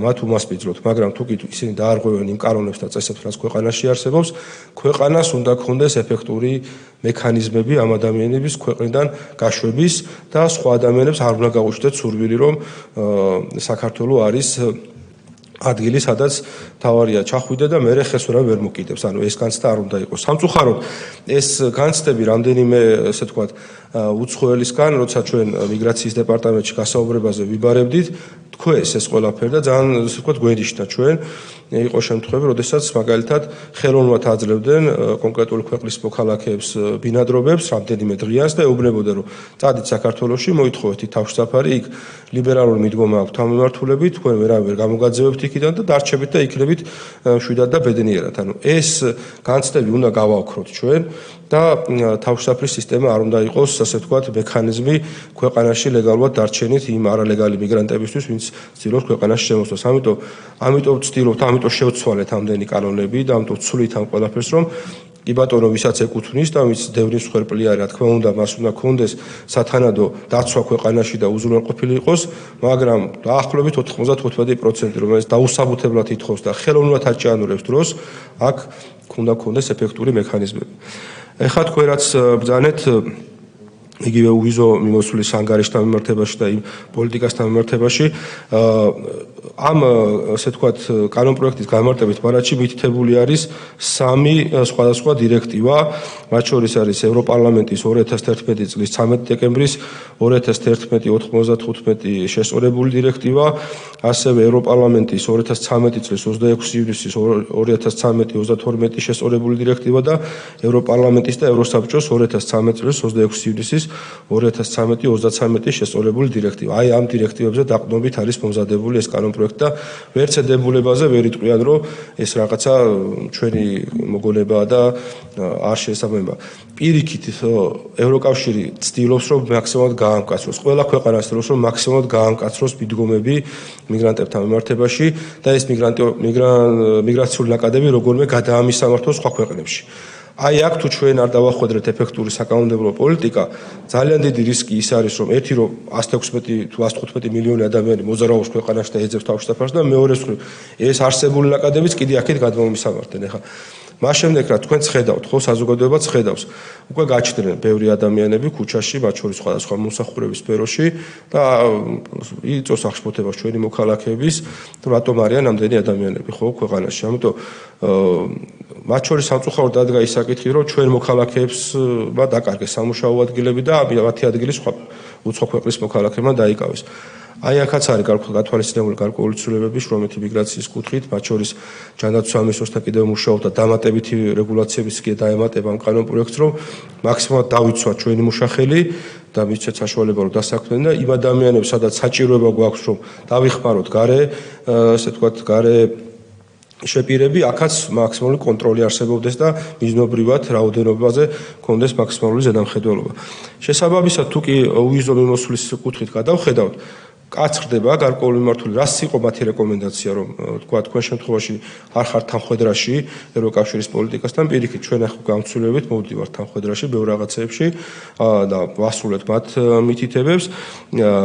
მათ უმასპინძლოთ. მაგრამ თუ კი ისინი დაარღვევენ იმ კანონებს და წესებს, რაც ქვეყანაში არსებობს, ქვეყანას უნდა გქონდეს ეფექტური მექანიზმები ამ ადამიანების ქვეყნიდან გაშვების და სხვა ადამიანებს არ უნდა გაუჩნდეთ სურვილი, რომ საქართველო არის ადგილი, სადაც თავარია ჩახვიდე და მე ხეს ვერ მოკიდებს. ანუ ეს განცდა არ უნდა იყოს. სამწუხაროდ ეს განცდები რამდენიმე, ესე ვთქვათ, უცხოელისგან, როცა ჩვენ მიგრაციის დეპარტამენტში გასაუბრებაზე ვიბარებდით, თქვეს ეს ყველაფერი და ძალიან, ესე ვთქვათ, გვენდიშთა ჩვენ. იყო შემთხვევები, როდესაც მაგალითად ხელოვნურად აძლევდნენ კონკრეტული ქვეყნის მოქალაქეებს ბინადრობებს რამდენიმე დღიანს და ეუბნებოდნენ, რომ წადით საქართველოში, მოითხოვეთ თავშესაფარი, იქ ლიბერალური მიდგომა აქვთ ამ მიმართულებით, თქვენ ვერ გამოგაძევებთ იქიდან და დარჩებით და იქნებით მშვიდად და ბედნიერად. ანუ ეს განცდები უნდა გავავქროთ ჩვენ და თავშესაფრის სისტემა არ უნდა იყოს, ასე ვთქვათ, მექანიზმი ქვეყანაში ლეგალურად დარჩენით იმ არალეგალი მიგრანტებისთვის, ვინც ცდილობს ქვეყანაში შემოსვლას. ამიტომ ვცდილობთ, ამიტომ შევცვალეთ ამდენი კანონები და ამიტომ ვცვლით ამ ყველაფერს, რომ კი ბატონო, ვისაც ეკუთვნის და ვინც დევნის მსხვერპლი არის, რა თქმა უნდა, მას უნდა ქონდეს სათანადო დაცვა ქვეყანაში და უზრუნველყოფილი იყოს, მაგრამ დაახლოებით 95%, რომელიც დაუსაბუთებლად ითხოვს და ხელოვნურად აჭიანურებს დროს, აქ უნდა ქონდეს ეფექტური მექანიზმები. ეხლა თქვენ რაც ბრძანეთ იგივე უვიზო მიმოსვლის ანგარიშთან მიმართებაში და იმ პოლიტიკასთან მიმართებაში, ამ ასე ვთქვათ კანონპროექტის გამარტებით ბარათში მითითებული არის 3 სხვადასხვა დირექტივა, მათ შორის არის ევროპარლამენტის 2011 წლის 13 დეკემბრის 2011-95 შესწორებული დირექტივა, ასევე ევროპარლამენტის 2013 წლის 26 ივნისის 2013-32 შესწორებული დირექტივა და ევროპარლამენტის და ევროსაბჭოს 2013 წლის 26 ივნისის 2013-33 შესწორებული დირექტივა. აი ამ დირექტივებზე დაყრდნობით არის მომზადებული ეს კანონპროექტი და ვერც დებულებაზე ვერ იტყვიან, რომ ეს რაღაცა ჩვენი მოგონებაა და არ შესაბამება. პირიქით ევროკავშირი ცდილობს, რომ მაქსიმალურად გაამკაცროს. ყველა ქვეყანა ცდილობს, რომ მაქსიმალურად გაამკაცროს მიდგომები მიგრანტებთან მიმართებაში და ეს მიგრაციული ნაკადები რომელიმე გადაამისამართოს სხვა ქვეყნებში. აი აქ თუ ჩვენ არ დავახვედრეთ ეფექტური საკანონმდებლო პოლიტიკა, ძალიან დიდი რისკი ის არის, რომ ერთი რომ 116 თუ 115 მილიონი ადამიანი მოძრაობს ქვეყანაში და ეძებს თავშესაფარს და მეორე მხრივ ეს არსებული ნაკადებიც კიდე აქეთ გადმომისამართენ. ეხლა მას შემდეგ რა თქვენც ხედავთ, ხო, საზოგადოებაც ხედავს. უკვე გაჩნდნენ ბევრი ადამიანები ქუჩაში, მათ შორის სხვადასხვა მომსახურების სფეროში და იწვევს აღშფოთებას ჩვენი მოქალაქეების, რატომ არიან ამდენი ადამიანები, ხო, ქვეყანაში. ამიტომ მათ შორის სამწუხაროდ დადგა ის საკითხი, რომ ჩვენ მოქალაქეებსმა დაკარგეს სამუშაო ადგილები და მათი ადგილი სხვა უცხო ქვეყნის მოქალაქეებმა დაიკავეს. აი აქაც არის გათვალისწინებული გარკვეული ცვლილებები შრომითი მიგრაციის კუთხით, მათ შორის ჯანდაცვის სამინისტროსთან კიდევ მუშაობდა დამატებითი რეგულაციების კი დაემატება ამ კანონპროექტს, რომ მაქსიმალურად დავიცვათ ჩვენი მუშახელი და მისცეთ საშუალება რომ დასაქმდნენ და იმ ადამიანებს, სადაც საჭიროება გვაქვს, რომ დავიხმაროთ გარე, ასე ვთქვათ, გარე შეპირები, აქაც მაქსიმალური კონტროლი არსებობდეს და მიზნობრივად რაოდენობაზე კონდეს მაქსიმალური ზედამხედველობა. შესაბამისად, თუ კი უვიზო მიმოსვლის კუთხით გადავხედავთ, კაცრდება გარკვეული მიმართული, რას იყო მათი რეკომენდაცია, რომ თქვა თქვენ შემთხვევაში არ ხართ თანხმედრაში ევროკავშირის პოლიტიკასთან, პირიქით ჩვენ ახლა გამცვლელებით მოვდივართ თანხმედრაში ბევრ რაღაცებში და ვასრულეთ მათ მითითებებს.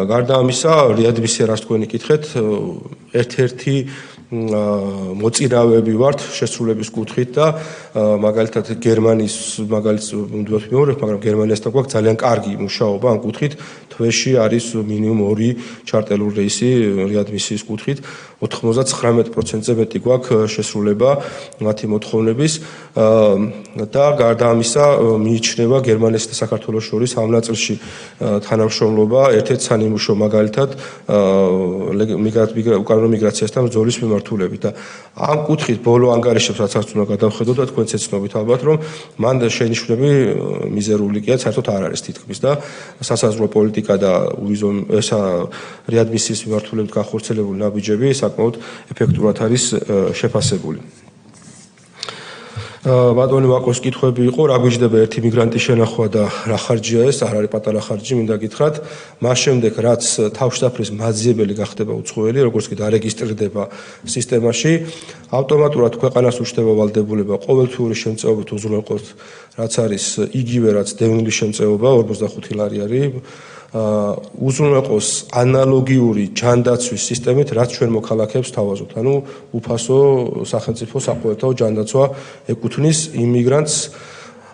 გარდა ამისა, რეადმისია რას თქვენი კითხეთ, ერთ-ერთი მოწინავეები ვართ შესრულების კუთხით და მაგალითად გერმანიის მაგალითს მივდივართ მეორებ, მაგრამ გერმანიასთან გვაქვს ძალიან კარგი მუშაობა ამ კუთხით. თვეში არის მინიმუმ 2 ჩარტელური რეისი რეადმისიის კუთხით, 99%-ზე მეტი გვაქვს შესრულება მათი მოთხოვნების და გარდა ამისა მიიჩნევა გერმანიასა და საქართველოს შორის ამ ნაწილში თანამშრომლობა ერთ-ერთ სანიმუშო მაგალითად უკანონო მიგრაციასთან ბრძოლის მიმართულებით და ამ კუთხით ბოლო ანგარიშებს რაც უნდა გადავხედოთ და თქვენც ეცნობით ალბათ რომ მან შენიშვნები მიზერული კი საერთოდ არ არის თითქმის და სასაზღვრო პოლიტიკა და უვიზო ესა რეადმისიის მიმართულებით განხორციელებული ნაბიჯები საკმაოდ ეფექტურად არის შეფასებული. ბატონი ვაკოს კითხვები იყო, რა გვიჯდება ერთი მიგრანტის შენახვა და რა ხარჯია ეს, არ არის პატარა ხარჯი, მინდა გითხრათ. მას შემდეგ რაც თავშესაფრის მაძიებელი გახდება უცხოელი, როგორც კი დარეგისტრირდება სისტემაში, ავტომატურად ქვეყანას უჩნდება ვალდებულება ყოველთვიური შემწეობით უზრუნველყოს, რაც არის იგივე რაც დევნილი შემწეობა 45 ლარი არის. უზრუნველყოს ანალოგიური ჯანდაცვის სისტემით, რაც ჩვენ მოქალაქეებს თავაზობთ. ანუ უფასო სახელმწიფო საყოველთაო ჯანდაცვა ეკუთვნის იმიგრანტს.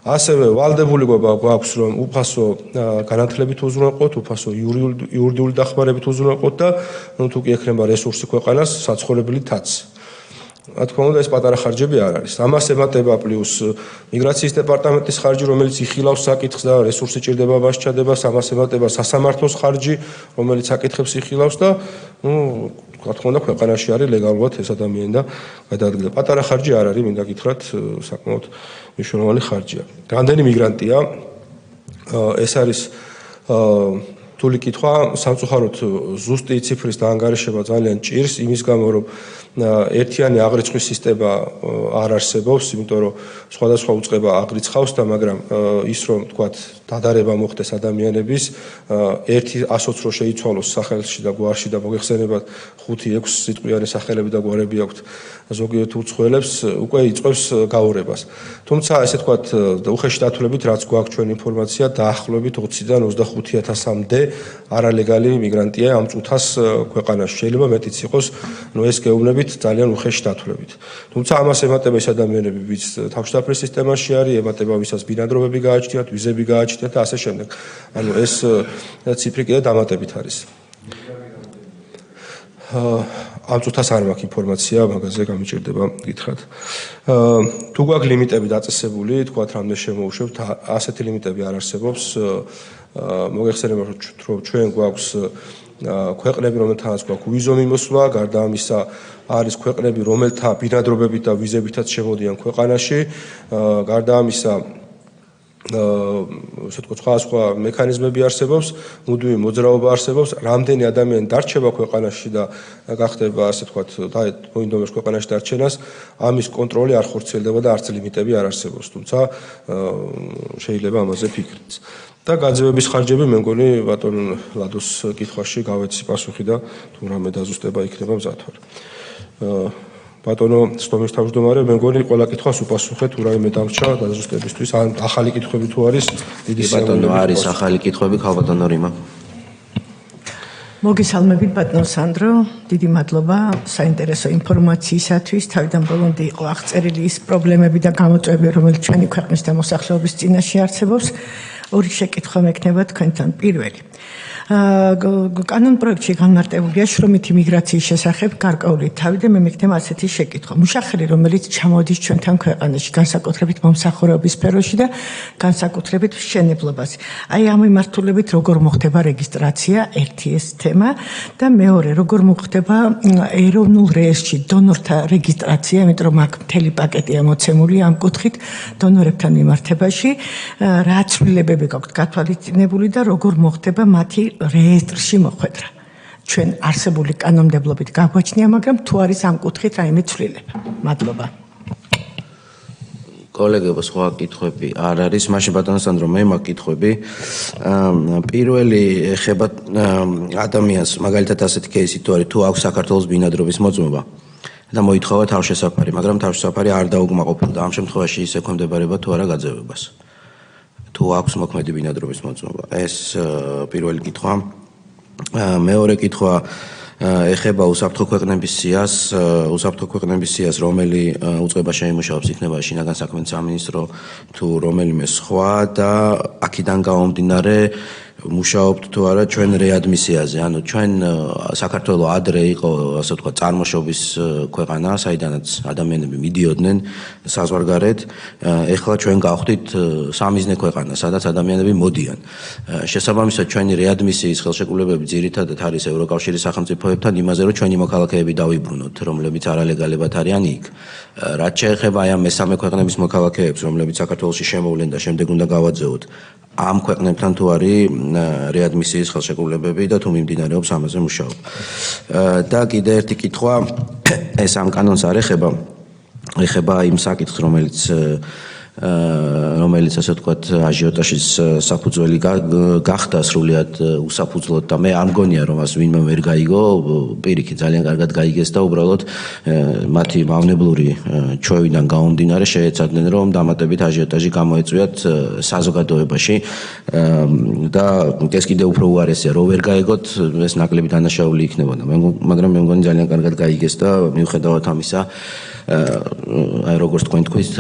ასევე ვალდებული გვაქვს რომ უფასო განათლებით უზრუნველყოთ, უფასო იურიდიული დახმარებით უზრუნველყოთ და თუ კი ექნება რესურსი ქვეყანას, საცხოვრებლითაც. რა თქმა უნდა, ეს პატარა ხარჯები არ არის. ამას ემატება პლუს მიგრაციის დეპარტამენტის ხარჯი, რომელიც იხილავს საკითხს და რესურსი ჭირდება მას ჩადებას, ამას ემატება სასამართლოს ხარჯი, რომელიც საკითხებს იხილავს და რა თქმა უნდა, ქვეყანაში არის ლეგალურად ეს ადამიანი და გადაადგილება. პატარა ხარჯი არ არის, მინდა გითხრათ, საკმაოდ მნიშვნელოვანი ხარჯია. რამდენი მიგრანტია? ეს არის რთული კითხვა, სამწუხაროდ ზუსტი ციფრის დაანგარიშება ძალიან ჭირს, იმის გამო რომ ერთიანი აღრიცხვის სისტემა არ არსებობს, იმიტომ რომ სხვადასხვა უწყება აღრიცხავს და მაგრამ ის რომ თქვათ დადარება მოხდეს ადამიანების ერთი 100-ს რო შეიცვალოს სახელში და გვარში და მოგეხსენებათ 5-6 სიტყვიანი სახელები და გვარები აქვთ ზოგიერთ უცხოელებს უკვე იწევს გაურებას. თუმცა ესე თქვათ უხეში დათვლებით რაც გვაქვს ჩვენ ინფორმაცია დაახლოებით 20-დან 25,000-მდე არალეგალი მიგრანტია ამ წუთას ქვეყანაში. შეიძლება მეტიც იყოს, ეს გეუბნებით ძალიან უხეში დათვლებით. თუმცა ამას ემატება ის ადამიანები, ვინც თავშესაფრის სისტემაში არის, ემატება ვისაც ბინადრობები გააჩნიათ, ვიზები გააჩნიათ და ასე შემდეგ. ანუ ეს ციფრი კიდე დამატებით არის. ამ წუთას არ მაქვს ინფორმაცია, მაგაზე გამიჭირდება გითხრათ. თუ გვაქვს ლიმიტები დაწესებული, თქვათ რამდენი შემოუშვებთ, ასეთი ლიმიტები არ არსებობს. მოგეხსენებათ რომ ჩვენ გვაქვს ქვეყნები, რომელთანაც გვაქვს ვიზო მიმოსვლა, გარდა ამისა არის ქვეყნები, რომელთა ბინადრობებით და ვიზებითაც შემოდიან ქვეყანაში, გარდა ამისა ასე ვთქვათ, სხვა მექანიზმები არსებობს, მუდმივი მოძრაობა არსებობს, რამდენი ადამიანი დარჩება ქვეყანაში და გახდება, ასე ვთქვათ, მოინდომებს ქვეყანაში დარჩენას, ამის კონტროლი არ ხორციელდება და არც ლიმიტები არ არსებობს, თუმცა შეიძლება ამაზე ფიქრიც. და გაძევების ხარჯები მე მგონი ბატონ ლადოს კითხვაში გავეცი პასუხი და თუ რამე დაზუსტება იქნება მზად ვარ. ბატონო სტომის თავმჯდომარე, მე მგონი ყველა კითხვას უპასუხეთ, თუ რაიმე დამრჩა დაზუსტებისთვის, ან ახალი კითხვები თუ არის, დიდი ბატონო არის ახალი კითხვები, ხალბატონო რიმა. მოგესალმებით ბატონო სანდრო, დიდი მადლობა საინტერესო ინფორმაციისათვის. თავიდან ბოლომდე იყო აღწერილი ის პრობლემები და გამოწვევები, რომელიც ჩვენი ქვეყნის და მოსახლეობის წინაშე არსებობს. ორი შეკითხვა მექნება თქვენთან. პირველი. კანონ პროექტში განმარტებულია შრომითი მიგრაციის შესახებ გარკვეული თავი და მე მექნება ასეთი შეკითხვა. მუშახელი, რომელიც ჩამოდის ჩვენთან ქვეყანაში, განსაკუთრებით მომსახურების სფეროში და განსაკუთრებით მშენებლობაში. აი ამ მიმართულებით როგორ მოხდება რეგისტრაცია, ერთი ეს თემა და მეორე, როგორ მოხდება ეროვნულ რეესტრში დონორთა რეგისტრაცია, იმიტომ რომ აქ მთელი პაკეტია მოცემული ამ კუთხით დონორებთან მიმართებაში, რა ცვლილებები გაქვთ გათვალისწინებული და როგორ მოხდება მათი რეესტრში მოხვედრა. ჩვენ არსებული კანონმდებლობით გაგვაჩნია, მაგრამ თუ არის ამ კუთხით რაიმე ცვლილება. მადლობა. კოლეგებო, სხვა კითხვები არ არის. მაშინ ბატონო სანდრო, მე მაქვს კითხვები. პირველი ეხება ადამიანს, მაგალითად ასეთი кейსი თუ არის, თუ აქვს საქართველოს ბინადრობის მოწმობა და მოითხოვა თავშესაფარი, მაგრამ თავშესაფარი არ დაუკმაყოფილდა. ამ შემთხვევაში ის ექვემდებარება თუ არა გაძევებას. თუ აქვს მოქმედი ბინადრობის მოწმობა. ეს პირველი კითხვა. მეორე კითხვა ეხება უსაფრთხო ქვეყნების სიას, რომელი უწყება შეიმუშაობს, იქნება შინაგან საქმეთა სამინისტრო თუ რომელიმე სხვა და აქედან გამომდინარე მუშაობთ თუ არა ჩვენ რეადმისიაზე. ანუ ჩვენ საქართველოს ადრე იყო, ასე ვთქვათ, წარმოშობის ქვეყანა, საიდანაც ადამიანები მიდიოდნენ საზღვარგარეთ. ეხლა ჩვენ გავხდით სამიზნე ქვეყანა, სადაც ადამიანები მოდიან. შესაბამისად, ჩვენი რეადმისიის ხელშეკრულებები ძირითადად არის ევროკავშირის სახელმწიფოებთან იმაზე, რომ ჩვენი მოქალაქეები დავიბრუნოთ, რომლებიც არალეგალებად არიან იქ. რაც შეეხება აი ამ მესამე ქვეყნების მოქალაქეებს, რომლებიც საქართველოში შემოვლენ და შემდეგ უნდა გავაძეოთ, ამ ქვეყნებთან თუ არის რეადმისიის ხელშეკრულებები და თუ მიმდინარეობს ამაზე მუშაობა. და კიდე ერთი კითხვა, ეს ამ კანონს არ ეხება იმ საკითხს, რომელიც ასე ვთქვათ აჟიოტაჟის საფუძველი გახდა სრულიად უსაფუძვლოდ და მე არ მგონია რომ მას ვინმე ვერ გაიგო, პირიქით ძალიან კარგად გაიგეს და უბრალოდ მათი მავნებლური ჩვევიდან გამომდინარე შეეცადნენ რომ დამატებით აჟიოტაჟი გამოეწვიათ საზოგადოებაში და ეს კიდევ უფრო უარესია რომ ვერ გაიგოთ, ეს ნაკლები დანაშაული იქნებოდა, მაგრამ მე მგონი ძალიან კარგად გაიგეს და მიუხედავად ამისა აი როგორც თქვენ თქვით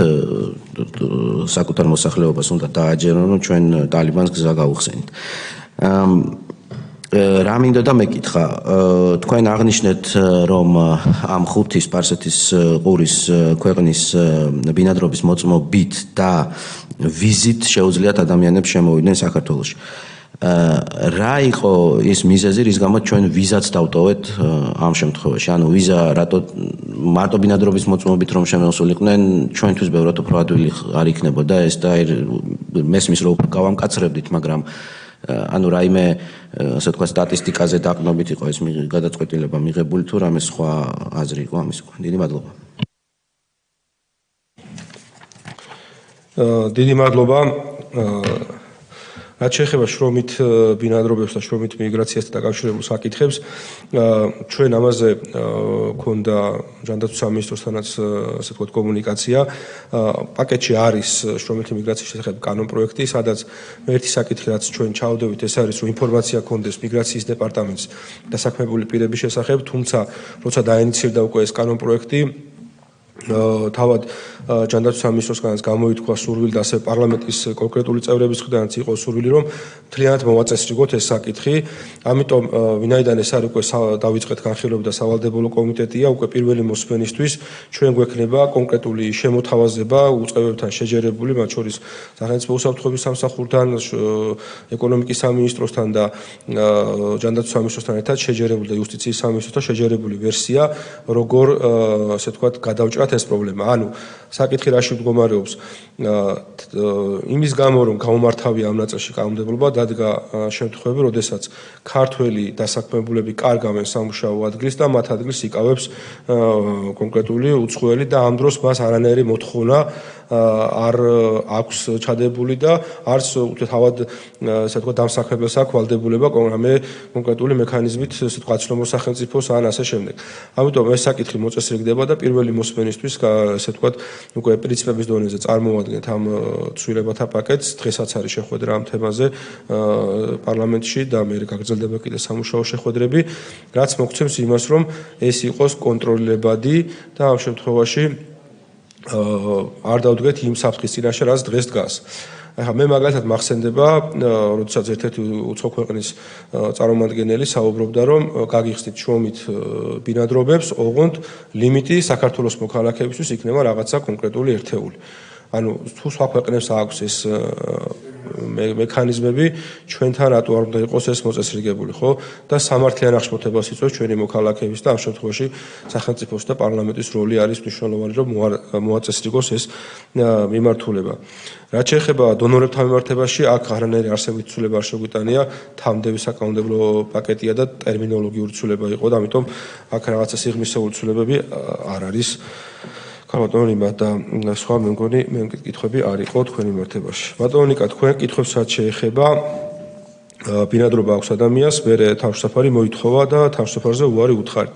საკუთარ მოსახლეობას უნდა დააჯერონ რომ ჩვენ ტალიბანს გზა გავუხსენით. რა მინდოდა მეკითხა, თქვენ აღნიშნეთ რომ ამ ხუთი სპარსეთის ყურის ქვეყნის ბინადრობის მოწმობით და ვიზით შეუძლიათ ადამიანებს შემოვიდნენ საქართველოში. რა იყო ის მიზეზი, რის გამოც ჩვენ ვიზაც დავტოვეთ ამ შემთხვევაში? ანუ ვიზა რატო მარტო ბინადრობის მოწმობით რომ შემოსულიყვნენ, ჩვენთვის ბევრად უფრო ადვილი არ იქნებოდა ეს და მესმის რომ გავამკაცრებდით, მაგრამ ანუ რაიმე ასე ვთქვათ სტატისტიკაზე დაყნობით იყო ეს გადაწყვეტილება მიღებული თუ რამე სხვა აზრი იყო ამის უკან? დიდი მადლობა. დიდი მადლობა. რაც შეეხება შრომით ბინადრობებს და შრომით მიგრაციასთან დაკავშირებულ საკითხებს, ჩვენ ამაზე ქონდა ჯანდაცვის სამინისტროსთანაც ასე ვთქვათ კომუნიკაცია. პაკეტში არის შრომითი მიგრაციის შესახებ კანონ პროექტი, სადაც ერთი საკითხი რაც ჩვენ ჩავდევით, ეს არის რომ ინფორმაცია კონდეს მიგრაციის დეპარტამენტს დასაქმებული პირების შესახებ, თუმცა როცა დაინიცირდა უკვე ეს კანონ პროექტი, თავად ჯანდაცვის სამინისტროსგანაც გამოითქვა სურვილი და ასევე პარლამენტის კონკრეტული წევრების მხრიდანაც იყო სურვილი რომ მთლიანად მოვაწესრიგოთ ეს საკითხი. ამიტომ ვინაიდან ეს არის უკვე დავიწყეთ განხილვები და სავალდებულო კომიტეტია, უკვე პირველი მოსმენისთვის ჩვენ გვექნება კონკრეტული შემოთავაზება უწყებებთან შეჯერებული, მათ შორის სახელმწიფო უსაფრთხოების სამსახურთან, ეკონომიკის სამინისტროსთან და ჯანდაცვის სამინისტროსთან ერთად შეჯერებული და იუსტიციის სამინისტროსთან შეჯერებული ვერსია, როგორ ასე ვთქვათ გადავჭრათ ეს პრობლემა. ანუ საკითხი რაში მდგომარეობს? იმის გამო რომ გამომართავია ამ ნაწილში კანონმდებლობა, დადგა შემთხვევები, როდესაც ქართველი დასაქმებულები კარგავენ სამუშაო ადგილს და მათ ადგილს იკავებს კონკრეტული უცხოელი და ამ დროს მას არანაირი მოთხოვნა არ აქვს ჩადებული და არც თავად ასე ვთქვათ დამსახურებელს აქვს ვალდებულება რამე კონკრეტული მექანიზმით ასე ვთქვათ ცნობილ სახელმწიფოს ან ასე შემდეგ. ამიტომ ეს საკითხი მოწესრიგდება და პირველი მოსმენისთვის ასე ვთქვათ უკვე პრინციპების დონეზე წარმოადგენთ ამ ცვლილებათა პაკეტს. დღესაც არის შეხვედრა ამ თემაზე პარლამენტში და მე გაგრძელდება კიდე სამუშაო შეხვედრები, რაც მოგცემს იმას, რომ ეს იყოს კონტროლებადი და ამ შემთხვევაში არ დავდგეთ იმ საფრთხის წინაშე, რაც დღეს დგას. ახლა მე მაგალითად მახსენდება, როდესაც ერთ-ერთი უცხო ქვეყნის წარმომადგენელი საუბრობდა, რომ გაგიხსნით შრომით ბინადრობებს, ოღონდ ლიმიტი საქართველოს მოქალაქეებისთვის იქნება რაღაცა კონკრეტული ერთეული. ანუ თუ სხვა ქვეყნებს აქვს ეს მექანიზმები, ჩვენთან რატო არ უნდა იყოს ეს მოწესრიგებული, ხო? და სამართლიან აღშფოთებას იწვევს ჩვენი მოქალაქეების და ამ შემთხვევაში სახელმწიფოს და პარლამენტის როლი არის მნიშვნელოვანი, რომ მოაწესრიგოს ეს მიმართულება. რაც შეეხება დონორებთან მიმართებაში, აქ არანაირი არსებითი ცვლილება არ შეგვიტანია, თავდები საკანონმდებლო პაკეტია და ტერმინოლოგიური ცვლილება იყო და ამიტომ აქ რაღაცა სიღრმისეული ცვლილებები არ არის. ბატონიკა და სხვა მე მგონი კითხვები არ იყო თქვენი მიმართებაში. ბატონიკა, თქვენ კითხვებს რაც შეეხება ბინადრობა აქვს ადამიანს, მერე თავშესაფარი მოითხოვა და თავშესაფარზე უარი უთხარით.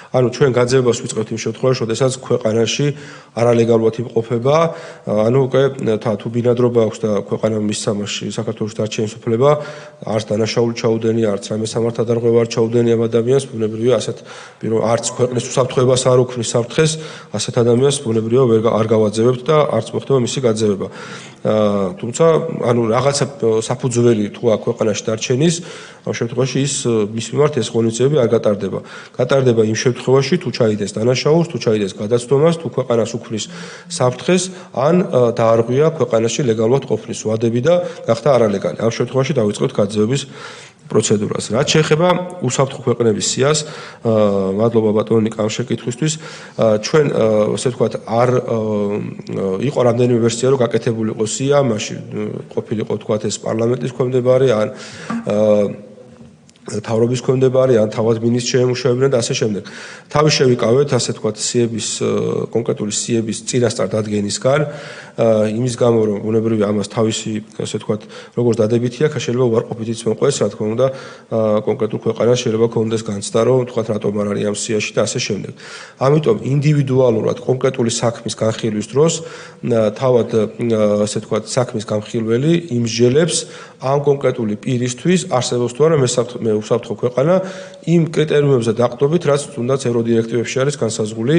ანუ ჩვენ გაძევებას ვიწყებთ იმ შემთხვევაში, როდესაც ქვეყანაში არალეგალურად იმყოფება, ანუ უკვე თუ ბინადრობა აქვს და ქვეყანა მისცემაში საქართველოს დარჩენის უფლება, არც დანაშაული ჩაუდენია, არც რამე სამართალდარღვევა არ ჩაუდენია ადამიანს, ბუნებრივია ასეთ არც ქვეყნის უსაფრთხოებას არ უქმნის საფრთხეს, ასეთ ადამიანს ბუნებრივია არ გავაძევებთ და არც მოხდება მისი გაძევება. თუმცა, ანუ რაღაცა საფუძველი თუ აქვს ქვეყანაში დარჩენის, ამ შემთხვევაში ის მის მიმართ ეს ღონისძიებები არ გატარდება. გატარდება იმ შემთხვევაში, თუ ჩაიდეს დანაშაულს, თუ ჩაიდეს გადაცდომას, თუ ქვეყანას უქმნის საფრთხეს, ან დაარღვია ქვეყანაში ლეგალურად ყოფნის ვადები და გახდა არალეგალი. ამ შემთხვევაში დავიწყებთ გაძევების პროცედურას. რაც შეეხება უსაფრთხო ქვეყნების სიას, მადლობა ბატონიკა ამ შეკითხვისთვის. ჩვენ ასე ვთქვათ, არ იყო რამდენიმე ვერსია, რომ გაკეთებული იყო სია, მაშინ ყოფილიყო ვთქვათ ეს პარლამენტის ქვემდებარე ან თავრობის ქვემდებარე ან თავად მინისტრს შეემუშავებდნენ და ასე შემდეგ. თავი შევიკავეთ, ასე ვთქვათ, სიების კონკრეტული სიების წინასწარ დადგენისგან, იმის გამო, რომ ბუნებრივია ამას თავისი, ასე ვთქვათ, როგორც დადებითი აქვს, შეიძლება უარყოფითიც მოყვეს, რა თქმა უნდა, კონკრეტულ ქვეყანას შეიძლება ქონდეს განცდა, რომ ვთქვათ, რატომ არ არის ამ სიაში და ასე შემდეგ. ამიტომ ინდივიდუალურად კონკრეტული საქმის განხილვის დროს თავად, ასე ვთქვათ, საქმის გამხილველი იმსჯელებს ამ კონკრეტული პირისთვის არსებობს თუ არა მე უსაფრთხო ქვეყანა იმ კრიტერიუმებზე დაყრდნობით, რაც თუნდაც ევროდირექტივებში არის განსაზღვრული.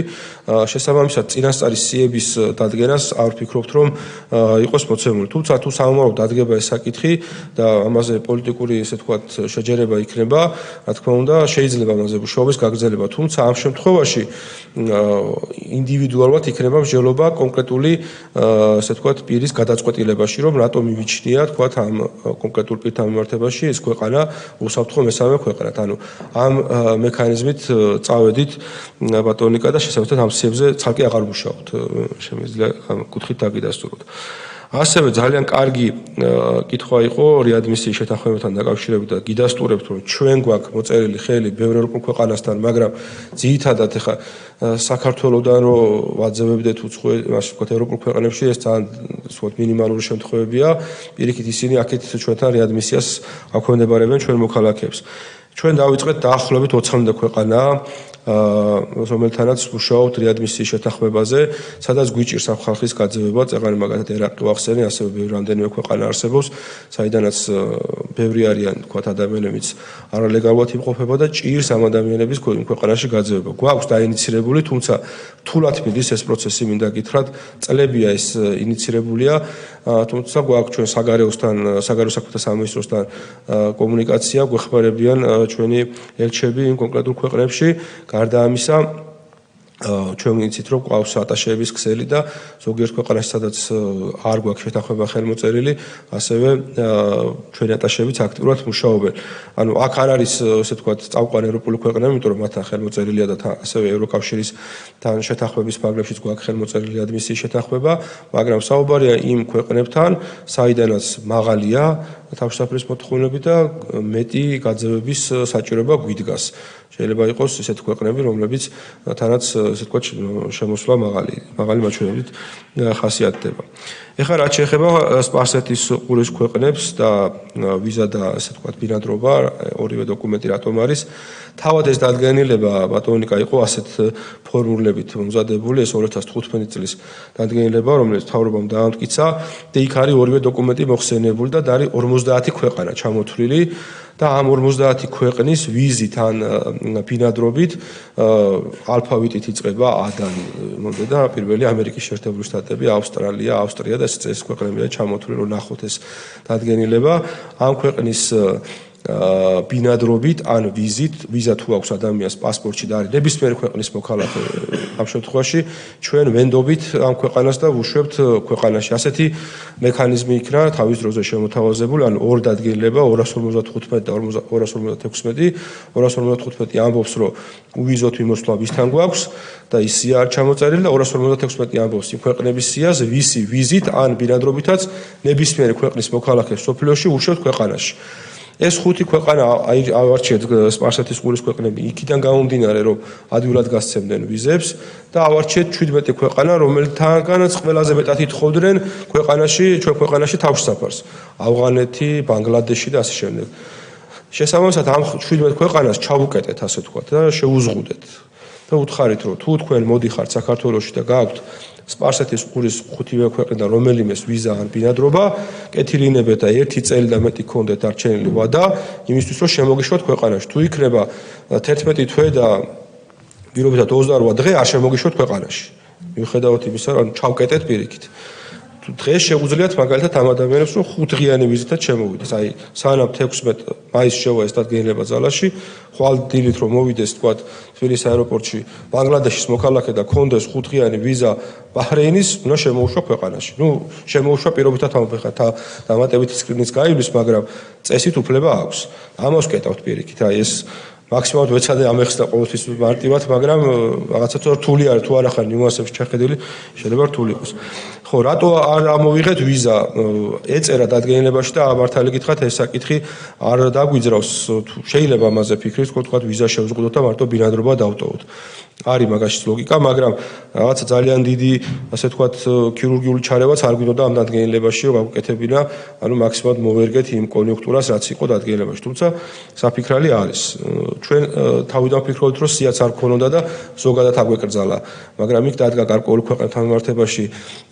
შესაბამისად, წინასწარი სიების დადგენას არ ვფიქრობთ, რომ იყოს მოცემული. თუმცა თუ სამომავლოდ დადგება ეს საკითხი და ამაზე პოლიტიკური, ესე ვთქვათ, შეჯერება იქნება, რა თქმა უნდა, შეიძლება ამაზე მუშაობის გაგრძელება. თუმცა ამ შემთხვევაში ინდივიდუალურად იქნება მსჯელობა კონკრეტული, ესე ვთქვათ, პირის გადაწყვეტილებაში, რომ რატომ მივიჩნია, თქვათ, ამ კონკრეტულ პირთან მიმართებაში ეს ქვეყანა უსაფრთხო მესამე ქვეყანად. ანუ ამ მექანიზმით წავედით ბატონიკა და შესაბამისად ამ სიებზე ცალკე აღარ მუშაობთ. შემიძლია ამ კუთხით დაგიდასტუროთ. ასევე ძალიან კარგი კითხვა იყო რეადმისიის შეთანხმებებთან დაკავშირებით და გიდასტურებთ, რომ ჩვენ გვაქვს მოწერილი ხელი ბევრ ევროპულ ქვეყანასთან, მაგრამ ძირითადად ეხა საქართველოსთან რო ვაძევებდეთ უცხო, ასე ვთქვათ, ევროპულ ქვეყნებში ეს ძალიან ვთქვათ მინიმალური შემთხვევებია. პირიქით ისინი აქეთ ჩვენთან რეადმისიას აქვემდებარებენ ჩვენ მოქალაქეებს. ჩვენ დავიწყეთ დაახლოებით 20 ქვეყანა, რომელთანაც მუშაობთ რეადმისიის შეთანხმებაზე, სადაც გვიჭირს ამ ხალხის გაძევება, წეგანი მაგალითად ერაყი ვახსენე, ასევე ბევრი რამდენიმე ქვეყანა არსებობს, საიდანაც ბევრი არიან, თქვათ, ადამიანებიც არალეგალურად იმყოფება და ჭირს ამ ადამიანების ქვეყანაში გაძევება. გვაქვს დაინიცირებული, თუმცა რთულად მიდის ეს პროცესი, მინდა გითხრათ, წლებია ეს ინიცირებულია, თუმცა გვაქვს ჩვენ საგარეო საქმეთა სამინისტროსთან კომუნიკაცია, გვეხმარებიან ჩვენი ელჩები იმ კონკრეტულ ქვეყნებში. გარდა ამისა, ჩვენ ვიცით, რომ გვყავს ატაშეების ქსელი და ზოგიერთ ქვეყანაში, სადაც არ გვაქვს შეთანხმება ხელმოწერილი, ასევე ჩვენი ატაშეებიც აქტიურად მუშაობენ. ანუ აქ არ არის, ასე ვთქვათ, წამყვანი ევროპული ქვეყნები, იმიტომ რომ მათთან ხელმოწერილია და ასევე ევროკავშირისთან შეთანხმების ფარგლებშიც გვაქვს ხელმოწერილი ადმისიის შეთანხმება, მაგრამ საუბარია იმ ქვეყნებთან, საიდანაც მაღალია თავშესაფრის მოთხოვნები და მეტი გაძევების საჭიროება გვიდგას. შეიძლება იყოს ესეთ ქვეყნები, რომლებიც თანაც ესე ვთქვათ შემოსვლა მაღალი მაჩვენებლით ხასიათდება. ეხლა რაც შეეხება სპარსეთის ყურის ქვეყნებს და ვიზა და ესე ვთქვათ ბინადრობა, ორივე დოკუმენტი რატომ არის? თავად ეს დადგენილება ბატონიკა იყო ასეთ ფორმულებით მომზადებული, ეს 2015 წლის დადგენილება, რომელიც მთავრობამ დაამტკიცა და იქ არის ორივე დოკუმენტი მოხსენებული და არის 50 ქვეყანა ჩამოთვლილი და ამ 50 ქვეყნის ვიზით ან ბინადრობით ალფავიტით იწყება A-დან მომდედა პირველი ამერიკის შეერთებული შტატები, ავსტრალია, ავსტრია და ეს ქვეყნებია ჩამოთვლილი, რომ ნახოთ ეს დადგენილება ამ ქვეყნის ბინადრობით ან ვიზა თუ აქვს ადამიანს პასპორტში და არის ნებისმიერი ქვეყნის მოქალაქე ამ შემთხვევაში ჩვენ ვენდობით ამ ქვეყანას და ვუშვებთ ქვეყანაში. ასეთი მექანიზმი იქნა თავის დროზე შემოთავაზებული, ან ორ დადგენილება 255 და 256. 255 ამბობს, რომ უვიზოთ მიმოსვლა ვისთან გვაქვს და ის სია არ ჩამოწერილი და 256 ამბობს იმ ქვეყნების სიას, ვისი ვიზით ან ბინადრობითაც ნებისმიერი ქვეყნის მოქალაქეს სოფლიოში ვუშვებთ ქვეყანაში. ეს ხუთი ქვეყანა ავარჩიეთ სპარსეთის ყურის ქვეყნები იქიდან გამომდინარე, რომ ადვილად გასცემდნენ ვიზებს და ავარჩიეთ 17 ქვეყანა, რომელთანაც ყველაზე მეტად ითხოვდნენ ჩვენ ქვეყანაში თავშესაფარს. ავღანეთი, ბანგლადეში და ასე შემდეგ. შესაბამისად ამ 17 ქვეყანას ჩავუკეტეთ, ასე ვთქვათ, და შეუზღუდეთ. და უთხარით, რომ თუ თქვენ მოდიხართ საქართველოში და გააქვთ სპარსეთის ყურის ხუთივე ქვეყნიდან რომელიმეს ვიზა ან ბინადრობა, კეთილინებეთ და 1 წელი და მეტი გქონდეთ არჩენილი ვადა, იმისთვის რომ შემოგიშვათ ქვეყანაში. თუ იქნება 11 თვე და პირობითად 28 დღე არ შემოგიშვათ ქვეყანაში. მიუხედავად იმისა, რომ ჩავკეტეთ პირიქით. დღეს შეუძლიათ მაგალითად ამ ადამიანებს რომ 5 დღიანი ვიზიტად შემოვიდეს. აი, სანამ 16 მაისს შევა ეს დადგენილება ძალაში, ხვალ დილით რომ მოვიდეს, თქვათ, თბილისის აეროპორტში ბანგლადეშის მოქალაქე და კონდეს 5 დღიანი ვიზა ბაჰრეინის, უნდა შემოუშვა ქვეყანაში. შემოუშვა პირობითად ამბობ ხა დამატებითი სკრინის გაივლის, მაგრამ წესით უფლება აქვს. ამას ვკეტავთ პირიქით. აი ეს მაქსიმალურად ვეცადე ამეხსნა ყოველთვის მარტივად, მაგრამ რაღაცა რთული არის, თუ არა ხარ ნიუანსებში ჩახედილი, შეიძლება რთული იყოს. ხო, რატო არ ამოვიღეთ ვიზა? ეწერა დადგენილებაში და მართალი გითხრათ, ეს საკითხი არ დაგვიძრავს, შეიძლება ამაზე ფიქრი ვთქვათ, ვიზა შევზღუდოთ და მარტო ბინადრობა დავტოვოთ. არის მაგაშიც ლოგიკა, მაგრამ რაღაცა ძალიან დიდი, ასე ვთქვათ, ქირურგიული ჩარევაც არ გვინდოდა ამ დადგენილებაში, რომ გავუკეთებინა, ანუ მაქსიმალურად მოვერგეთ იმ კონიუნქტურას, რაც იყო დადგენილებაში. თუმცა საფიქრალი არის. ჩვენ თავიდან ვფიქრობთ, რომ სიაც არ ქონოდა და ზოგადად აგვეკრძალა, მაგრამ იქ დადგა გარკვეული ქვეყნებთან მიმართებაში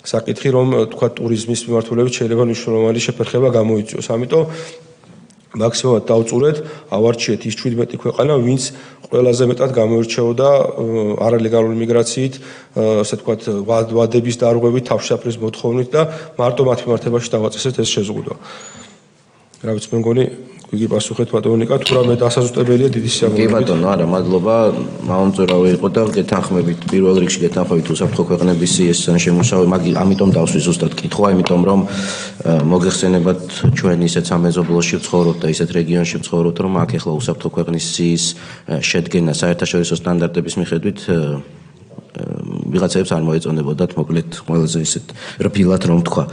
საკითხი, რომ თქვა ტურიზმის მიმართულებით შეიძლება მნიშვნელოვანი შეფერხება გამოიწვიოს. ამიტომ მაქსიმალურად დავწურეთ, ავარჩიეთ ის 17 ქვეყანა, ვინც ყველაზე მეტად გამოირჩეოდა არალეგალური მიგრაციით, ასე ვთქვათ, ვადების დარღვევით, თავშესაფრის მოთხოვნით და მარტო მათ მიმართებაში დავაწესეთ ეს შეზღუდვა. რა ვიცი, მე მგონი გიგიპასუხეთ ბატონიკა, თუ რამე დასაზუსტებელია დიდი სიამოვნებით. კი ბატონო, არა, მადლობა. მაუნწურავი იყო და გეთანხმებით, პირველ რიგში გეთანხმებით უსაფრთხო ქვეყნების სიესთან შემოსავალი, ამიტომ დავსვი ზუსტად კითხვა, იმიტომ რომ მოგეხსენებათ ჩვენ ისეთ სამეზობლოში ვცხოვრობთ და ისეთ რეგიონში ვცხოვრობთ, რომ აქ ახლა უსაფრთხო ქვეყნის სიის შედგენა საერთაშორისო სტანდარტების მიხედვით ვიღაცებს არ მოეწონებოდათ, მოკლედ ყველაზე ისეთ რბილად რომ თქვა.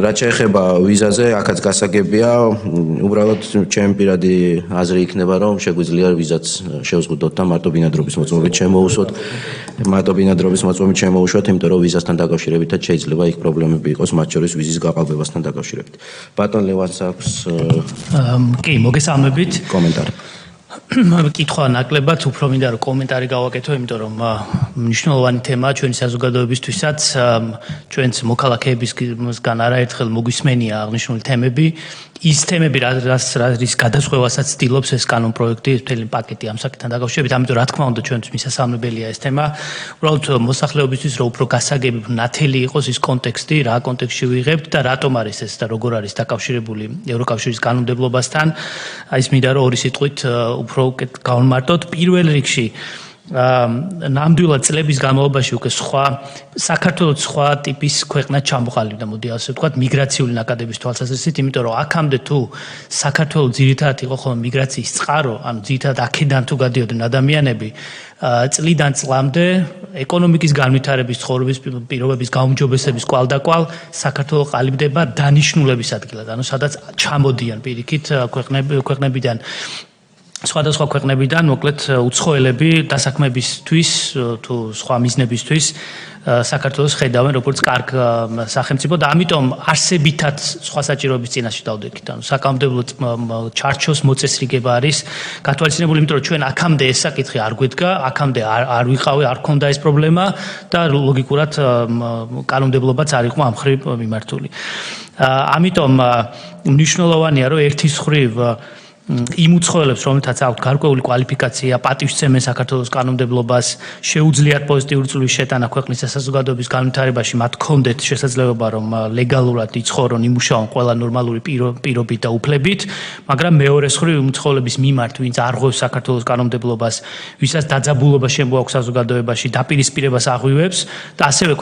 რაც შეეხება ვიზაზე, აქაც გასაგებია, უბრალოდ ჩემი პირადი აზრი იქნება, რომ შეგვიძლია ვიზაც შევზღუდოთ და მარტო ბინადრობის მოწმობით შემოუსვოთ. მარტო ბინადრობის მოწმობით შემოუშვათ, იმიტომ რომ ვიზასთან დაკავშირებითაც შეიძლება იქ პრობლემები იყოს, მათ შორის ვიზის გაყალბებასთან დაკავშირებით. ბატონ ლევანს აქვს კი, მოგესალმებით. კომენტარი. კითხვა ნაკლებად, უფრო მინდა რომ კომენტარი გავაკეთო, იმიტომ რომ მნიშვნელოვანი თემაა ჩვენი საზოგადოებისთვისაც, ჩვენს მოქალაქეებისგან არაერთხელ მოგვისმენია აღნიშნული თემები. ის თემები, რის გადაწყვეტასაც ცდილობს ეს კანონპროექტი, მთელი პაკეტი ამ საკითხთან დაკავშირებით, ამიტომ რა თქმა უნდა ჩვენთვის მისასალმებელია ეს თემა. უბრალოდ მოსახლეობისთვის რომ უფრო გასაგები, ნათელი იყოს ის კონტექსტი, რა კონტექსტში ვიღებთ და რატომ არის ეს და როგორ არის დაკავშირებული ევროკავშირის კანონმდებლობასთან. აი ეს მინდა რომ ორი სიტყვით უფრო გავმარტოთ. პირველ რიგში ნამდვილად წლების განმავლობაში უკვე საქართველოს სხვა ტიპის ქვეყნა ჩამოყალიბდა, მოდი ასე ვთქვათ, მიგრაციული ნაკადების თვალსაზრისით, იმიტომ რომ აქამდე თუ საქართველოს ძირითადად იყო ხოლმე მიგრაციის წყარო, ანუ ძირითადად აქედან თუ გადიოდნენ ადამიანები, წლიდან წლამდე ეკონომიკის განვითარების, ცხოვრების პირობების გაუმჯობესების კვალდაკვალ საქართველოს ყალიბდება დანიშნულების ადგილად, ანუ სადაც ჩამოდიან პირიქით ქვეყნებიდან სხვადასხვა ქვეყნებიდან მოკლედ უცხოელები დასაქმებისთვის თუ სხვა მიზნებისთვის საქართველოს ხედავენ როგორც კარგ სახელმწიფო და ამიტომ არსებითად სხვა საჭიროების წინაშე დავდექით. ანუ საკანონმდებლო ჩარჩოს მოწესრიგება არის გათვალისწინებული, იმიტომ რომ ჩვენ აქამდე ეს საკითხი არ გვედგა, აქამდე არ ვიყავი, არ ქონდა ეს პრობლემა და ლოგიკურად კანონმდებლობაც არ იყო ამ ხრივ მიმართული. ამიტომ მნიშვნელოვანია, რომ ერთის ხრივ იმ უცხოელებს, რომელთაც აქვთ გარკვეული კვალიფიკაცია, პატივსცემენ საქართველოს კანონმდებლობას, შეუძლიათ პოზიტიური წვლის შეტანა ქვეყნის საზოგადოების განვითარებაში, მათ ჰქონდეთ შესაძლებლობა, რომ ლეგალურად იცხოვრონ, იმუშაონ ყველა ნორმალური პირობით და უფლებით, მაგრამ მეორეს ხრივ უცხოელების მიმართ, ვინც არ ღვევს საქართველოს კანონმდებლობას, ვისაც დაძაბულობა შემოაქვს საზოგადოებაში, დაპირისპირებას აღვივებს და ასევე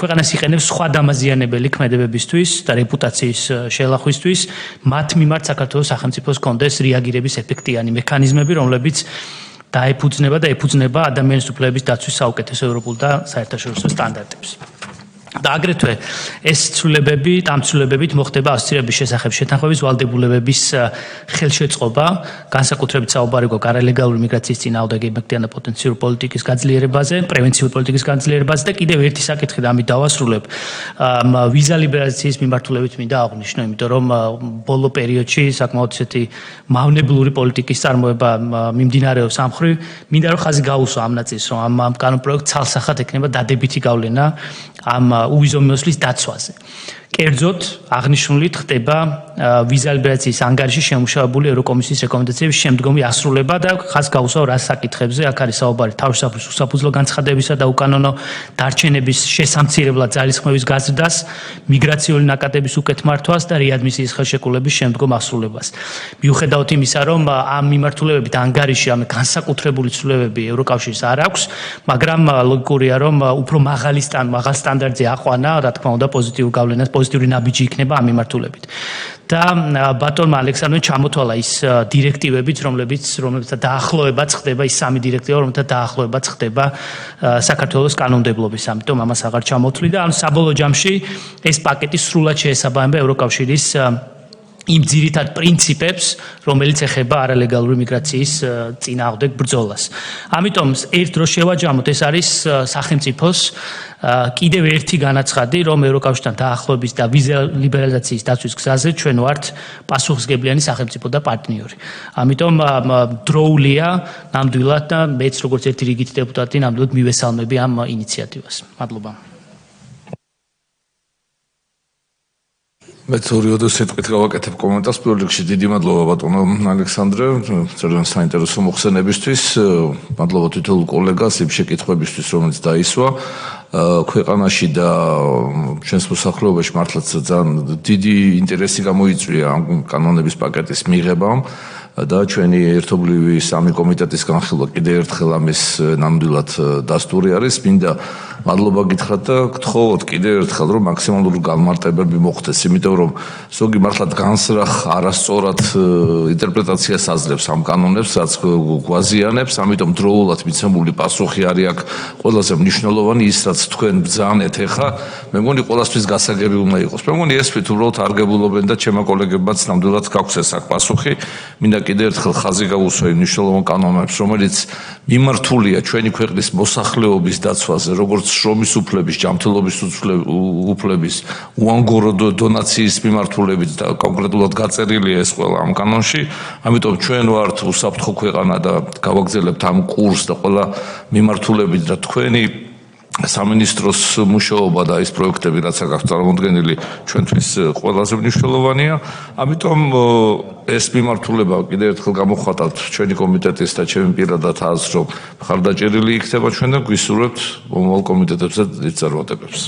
ქვეყანას იყენებს სხვა დამაზიანებელი ქმედებებისთვის და რეპუტაციის შელახვისთვის, მათ მიმართ საქართველოს სახელმწიფოს კონდეს რეაგირების ეფექტიანი მექანიზმები, რომლებიც დაეფუძნება და ეფუძნება ადამიანის უფლებების დაცვის საუკეთესო ევროპულ და საერთაშორისო სტანდარტებს. და აგრეთვე ეს ცვლილებები, ამ ცვლილებებით მოხდება ასოცირების შესახებ შეთანხმების ვალდებულებების ხელშეწყობა, განსაკუთრებით საუბარი გვაქვს არალეგალური მიგრაციის წინააღმდეგ ემექტიანა პოტენციური პოლიტიკის გაძლიერებაზე, პრევენციული პოლიტიკის გაძლიერებაზე და კიდევ ერთი საკითხი და ამით დავასრულებ. ვიზა ლიბერალიზაციის მიმართულებით მინდა აღვნიშნო, იმიტომ რომ ბოლო პერიოდში საკმაოდ ისეთი მავნებლური პოლიტიკის წარმოება მიმდინარეობს ამ ხრივ, მინდა რომ ხაზი გაუსვა ამ ნაწილს, რომ ამ კანონპროექტს ცალსახად ექნება დადებითი გავლენა ამ უვიზომოსლის დაცვაზე. კერძოდ აღნიშნულით ხდება ვიზა ლიბერალიზაციის ანგარიში შემუშავებული ევროკომისიის რეკომენდაციების შემდგომი ასრულება და ხაზს გაუსვა რა საკითხებზე. აქ არის საუბარი თავშესაფრის უსაფუძვლო განცხადებისა და უკანონო დარჩენების შესამცირებლად ძალისხმევის გაზრდას, მიგრაციული ნაკადების უკეთ მართვას და რეადმისიის ხელშეკრულების შემდგომ ასრულებას. მიუხედავად იმისა, რომ ამ მიმართულებებით ანგარიში ამ განსაკუთრებული ცვლილებები ევროკავშირს არ აქვს, მაგრამ ლოგიკურია, რომ უფრო მაღალ სტანდარტზე აყვანა, რა თქმა უნდა, პოზიტიურ გავლენას, პოზიტიური ნაბიჯი იქნება ამ მიმართულებით. და ბატონმა ალექსანდრემ ჩამოთვალა ის დირექტივებიც, რომლებიც დაახლოებაც ხდება, ის სამი დირექტივა, რომელთა დაახლოებაც ხდება საქართველოს კანონმდებლობის. ამიტომ ამას აღარ ჩამოთვლი და ამ საბოლოო ჯამში ეს პაკეტი სრულად შეესაბამება ევროკავშირის იმ ძირითად პრინციპებს, რომელიც ეხება არალეგალური მიგრაციის წინააღმდეგ ბრძოლას. ამიტომ ერთ დროს შევაჯამოთ, ეს არის სახელმწიფოს კიდევ ერთი განაცხადი, რომ ევროკავშირთან დაახლოების და ვიზა ლიბერალიზაციის დაცვის გზაზე ჩვენ ვართ პასუხისმგებლიანი სახელმწიფო და პარტნიორი. ამიტომ დროულია ნამდვილად და მეც როგორც ერთი რიგით დეპუტატი ნამდვილად მივესალმები ამ ინიციატივას. მადლობა. მე თორიოდო სიტყვით გავაკეთებ კომენტარს. პირველ რიგში დიდი მადლობა ბატონო ალექსანდრე, ძალიან საინტერესო მოხსენებისთვის. მადლობა თითოეულ კოლეგას იმ შეკითხვებისთვის, რომელიც დაისვა. ქვეყანაში და ჩვენს მოსახლეობაში მართლაც ძალიან დიდი ინტერესი გამოიწვია ამ კანონების პაკეტის მიღებამ და ჩვენი ერთობლივი სამი კომიტეტის განხილვა კიდევ ერთხელ ამის ნამდვილად დასტური არის. მინდა მადლობა გითხრათ და გთხოვოთ კიდევ ერთხელ, რომ მაქსიმალური განმარტებები მოხდეს, იმიტომ რომ ზოგი მართლაც განსრახ არასწორად ინტერპრეტაციას აძლევს ამ კანონებს, რაც გვაზიანებს, ამიტომ დროულად მიცემული პასუხი არის აქ ყველაზე მნიშვნელოვანი, ის რაც თქვენ ბრძანეთ ეხა, მე მგონი ყველასთვის გასაგები უნდა იყოს. მე მგონი ეს თვით უბრალოდ არგებულობენ და ჩემო კოლეგებმაც ნამდვილად გაქვს ეს აქ პასუხი. მინდა კიდევ ერთხელ ხაზი გავუსვა იმ მნიშვნელოვან კანონებს, რომელიც მიმართულია ჩვენი ქვეყნის მოსახლეობის დაცვაზე, როგორც შრომის უფლების, ჯანმრთელობის უფლების, უანგარო დონაციის მიმართულებით და კონკრეტულად გაწერილია ეს ყველა ამ კანონში. ამიტომ ჩვენ ვართ უსაფრთხო ქვეყანა და გავაგზავნებთ ამ კურსს და ყველა მიმართულებით და თქვენი სამინისტროს მუშაობა და ის პროექტები, რაც აქ აქვს წარმოდგენილი, ჩვენთვის ყველაზე მნიშვნელოვანია. ამიტომ ეს მიმართულება კიდევ ერთხელ გამოხატავთ ჩვენი კომიტეტის და ჩემი პირადად აზრს, რომ მხარდაჭერილი იქნება ჩვენ და გვისურვებთ მომავალ კომიტეტებზე დიდ წარმატებებს.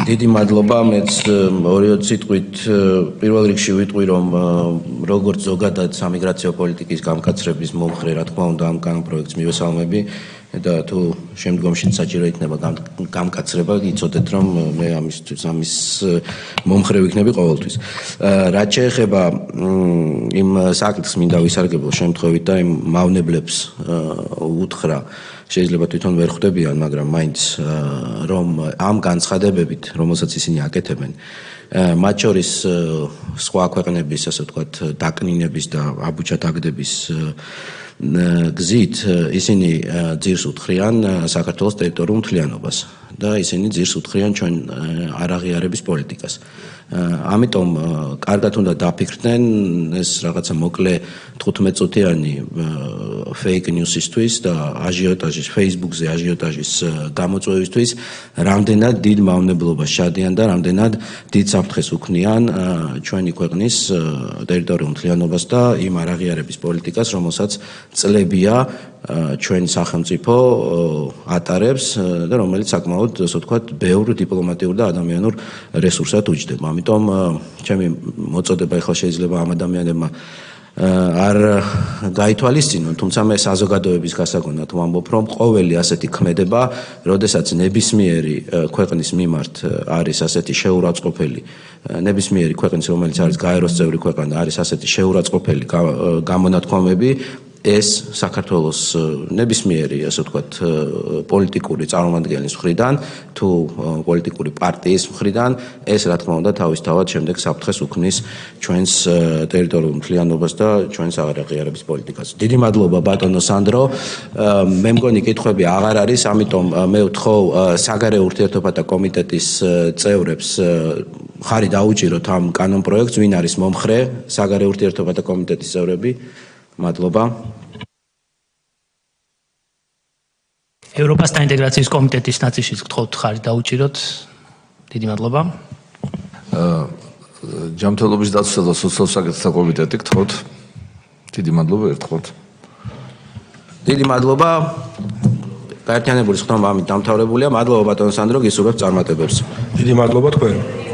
დიდი მადლობა. მეც ორი სიტყვით პირველ რიგში ვიტყვი, რომ როგორც ზოგადად სამიგრაციო პოლიტიკის გამკაცრების მომხრე, რა თქმა უნდა, ამ კანონპროექტს მივესალმები და თუ შემდგომში საჭირო იქნება გამკაცრება, იცოდეთ, რომ მე ამის მომხრე ვიქნები ყოველთვის. რაც შეეხება იმ საკითხს, მინდა ვისარგებლო შემთხვევით და იმ მავნებლებს უთხრა, შეიძლება თვითონ ვერ ხვდებიან, მაგრამ მაინც რომ ამ განცხადებებით, რომელსაც ისინი აკეთებენ, მათ შორის სხვა ქვეყნების, ასე ვთქვათ, დაკნინების და აბუჩათაგდების გზით ისინი ძირს უთხრიან საქართველოს ტერიტორიულ მთლიანობას და ისინი ძირს უთხრიან ჩვენ არაღიარების პოლიტიკას. ამიტომ კარგად უნდა დაფიქრდნენ ეს რაღაცა მოკლე 15 წუთიანი fake news-ისთვის და აჟიოტაჟის Facebook-ზე აჟიოტაჟის გამოწვევისთვის რამდენად დიდ მავნებლობას შადიან და რამდენად დიდ საფრთხეს უქმნიან ჩვენი ქვეყნის ტერიტორიულ მთლიანობას და იმ არაღიარების პოლიტიკას, რომელსაც წლებია ჩვენ სახელმწიფო ატარებს და რომელიც საკმაოდ, ასე ვთქვათ, ბევრ დიპლომატიურ და ადამიანურ რესურსად უჯდება. ამიტომ ჩემი მოწოდება ახლა შეიძლება ამ ადამიანებმა არ გაითვალისწინონ, თუმცა მე საზოგადოების გასაგონად ვამბობ, რომ ყოველი ასეთი ქმედება, როდესაც ნებისმიერი ქვეყნის მიმართ არის ასეთი შეურაცხყოფელი, ნებისმიერი ქვეყნის, რომელიც არის გაეროს წევრი ქვეყანა, არის ასეთი შეურაცხყოფელი გამონათქვამები, ეს საქართველოს ნებისმიერი, ასე ვთქვათ, პოლიტიკური წარმომადგენლის მხრიდან თუ პოლიტიკური პარტიის მხრიდან ეს რა თქმა უნდა თავისთავად შემდეგ საფრთხეს უქმნის ჩვენს ტერიტორიულ მთლიანობას და ჩვენს არაღიარების პოლიტიკას. დიდი მადლობა ბატონო სანდრო. მე მგონი კითხვები აღარ არის, ამიტომ მე ვთხოვ საგარეო ურთიერთობათა კომიტეტის წევრებს ხარი დაუჭიროთ ამ კანონპროექტს, ვინ არის მომხრე, საგარეო ურთიერთობათა კომიტეტის წევრები. მადლობა. ევროპასთან ინტეგრაციის კომიტეტის ნაწილშიც გთხოვთ ხარი დაუჭიროთ. დიდი მადლობა. ჯანმრთელობის დაცვისა და სოციალურ საკითხთა კომიტეტი გთხოვთ. დიდი მადლობა ერთხელ. დიდი მადლობა. გაერთიანებული ხდომა ამით დამთავრებულია. მადლობა ბატონო სანდრო, გისურვებთ წარმატებებს. დიდი მადლობა თქვენ.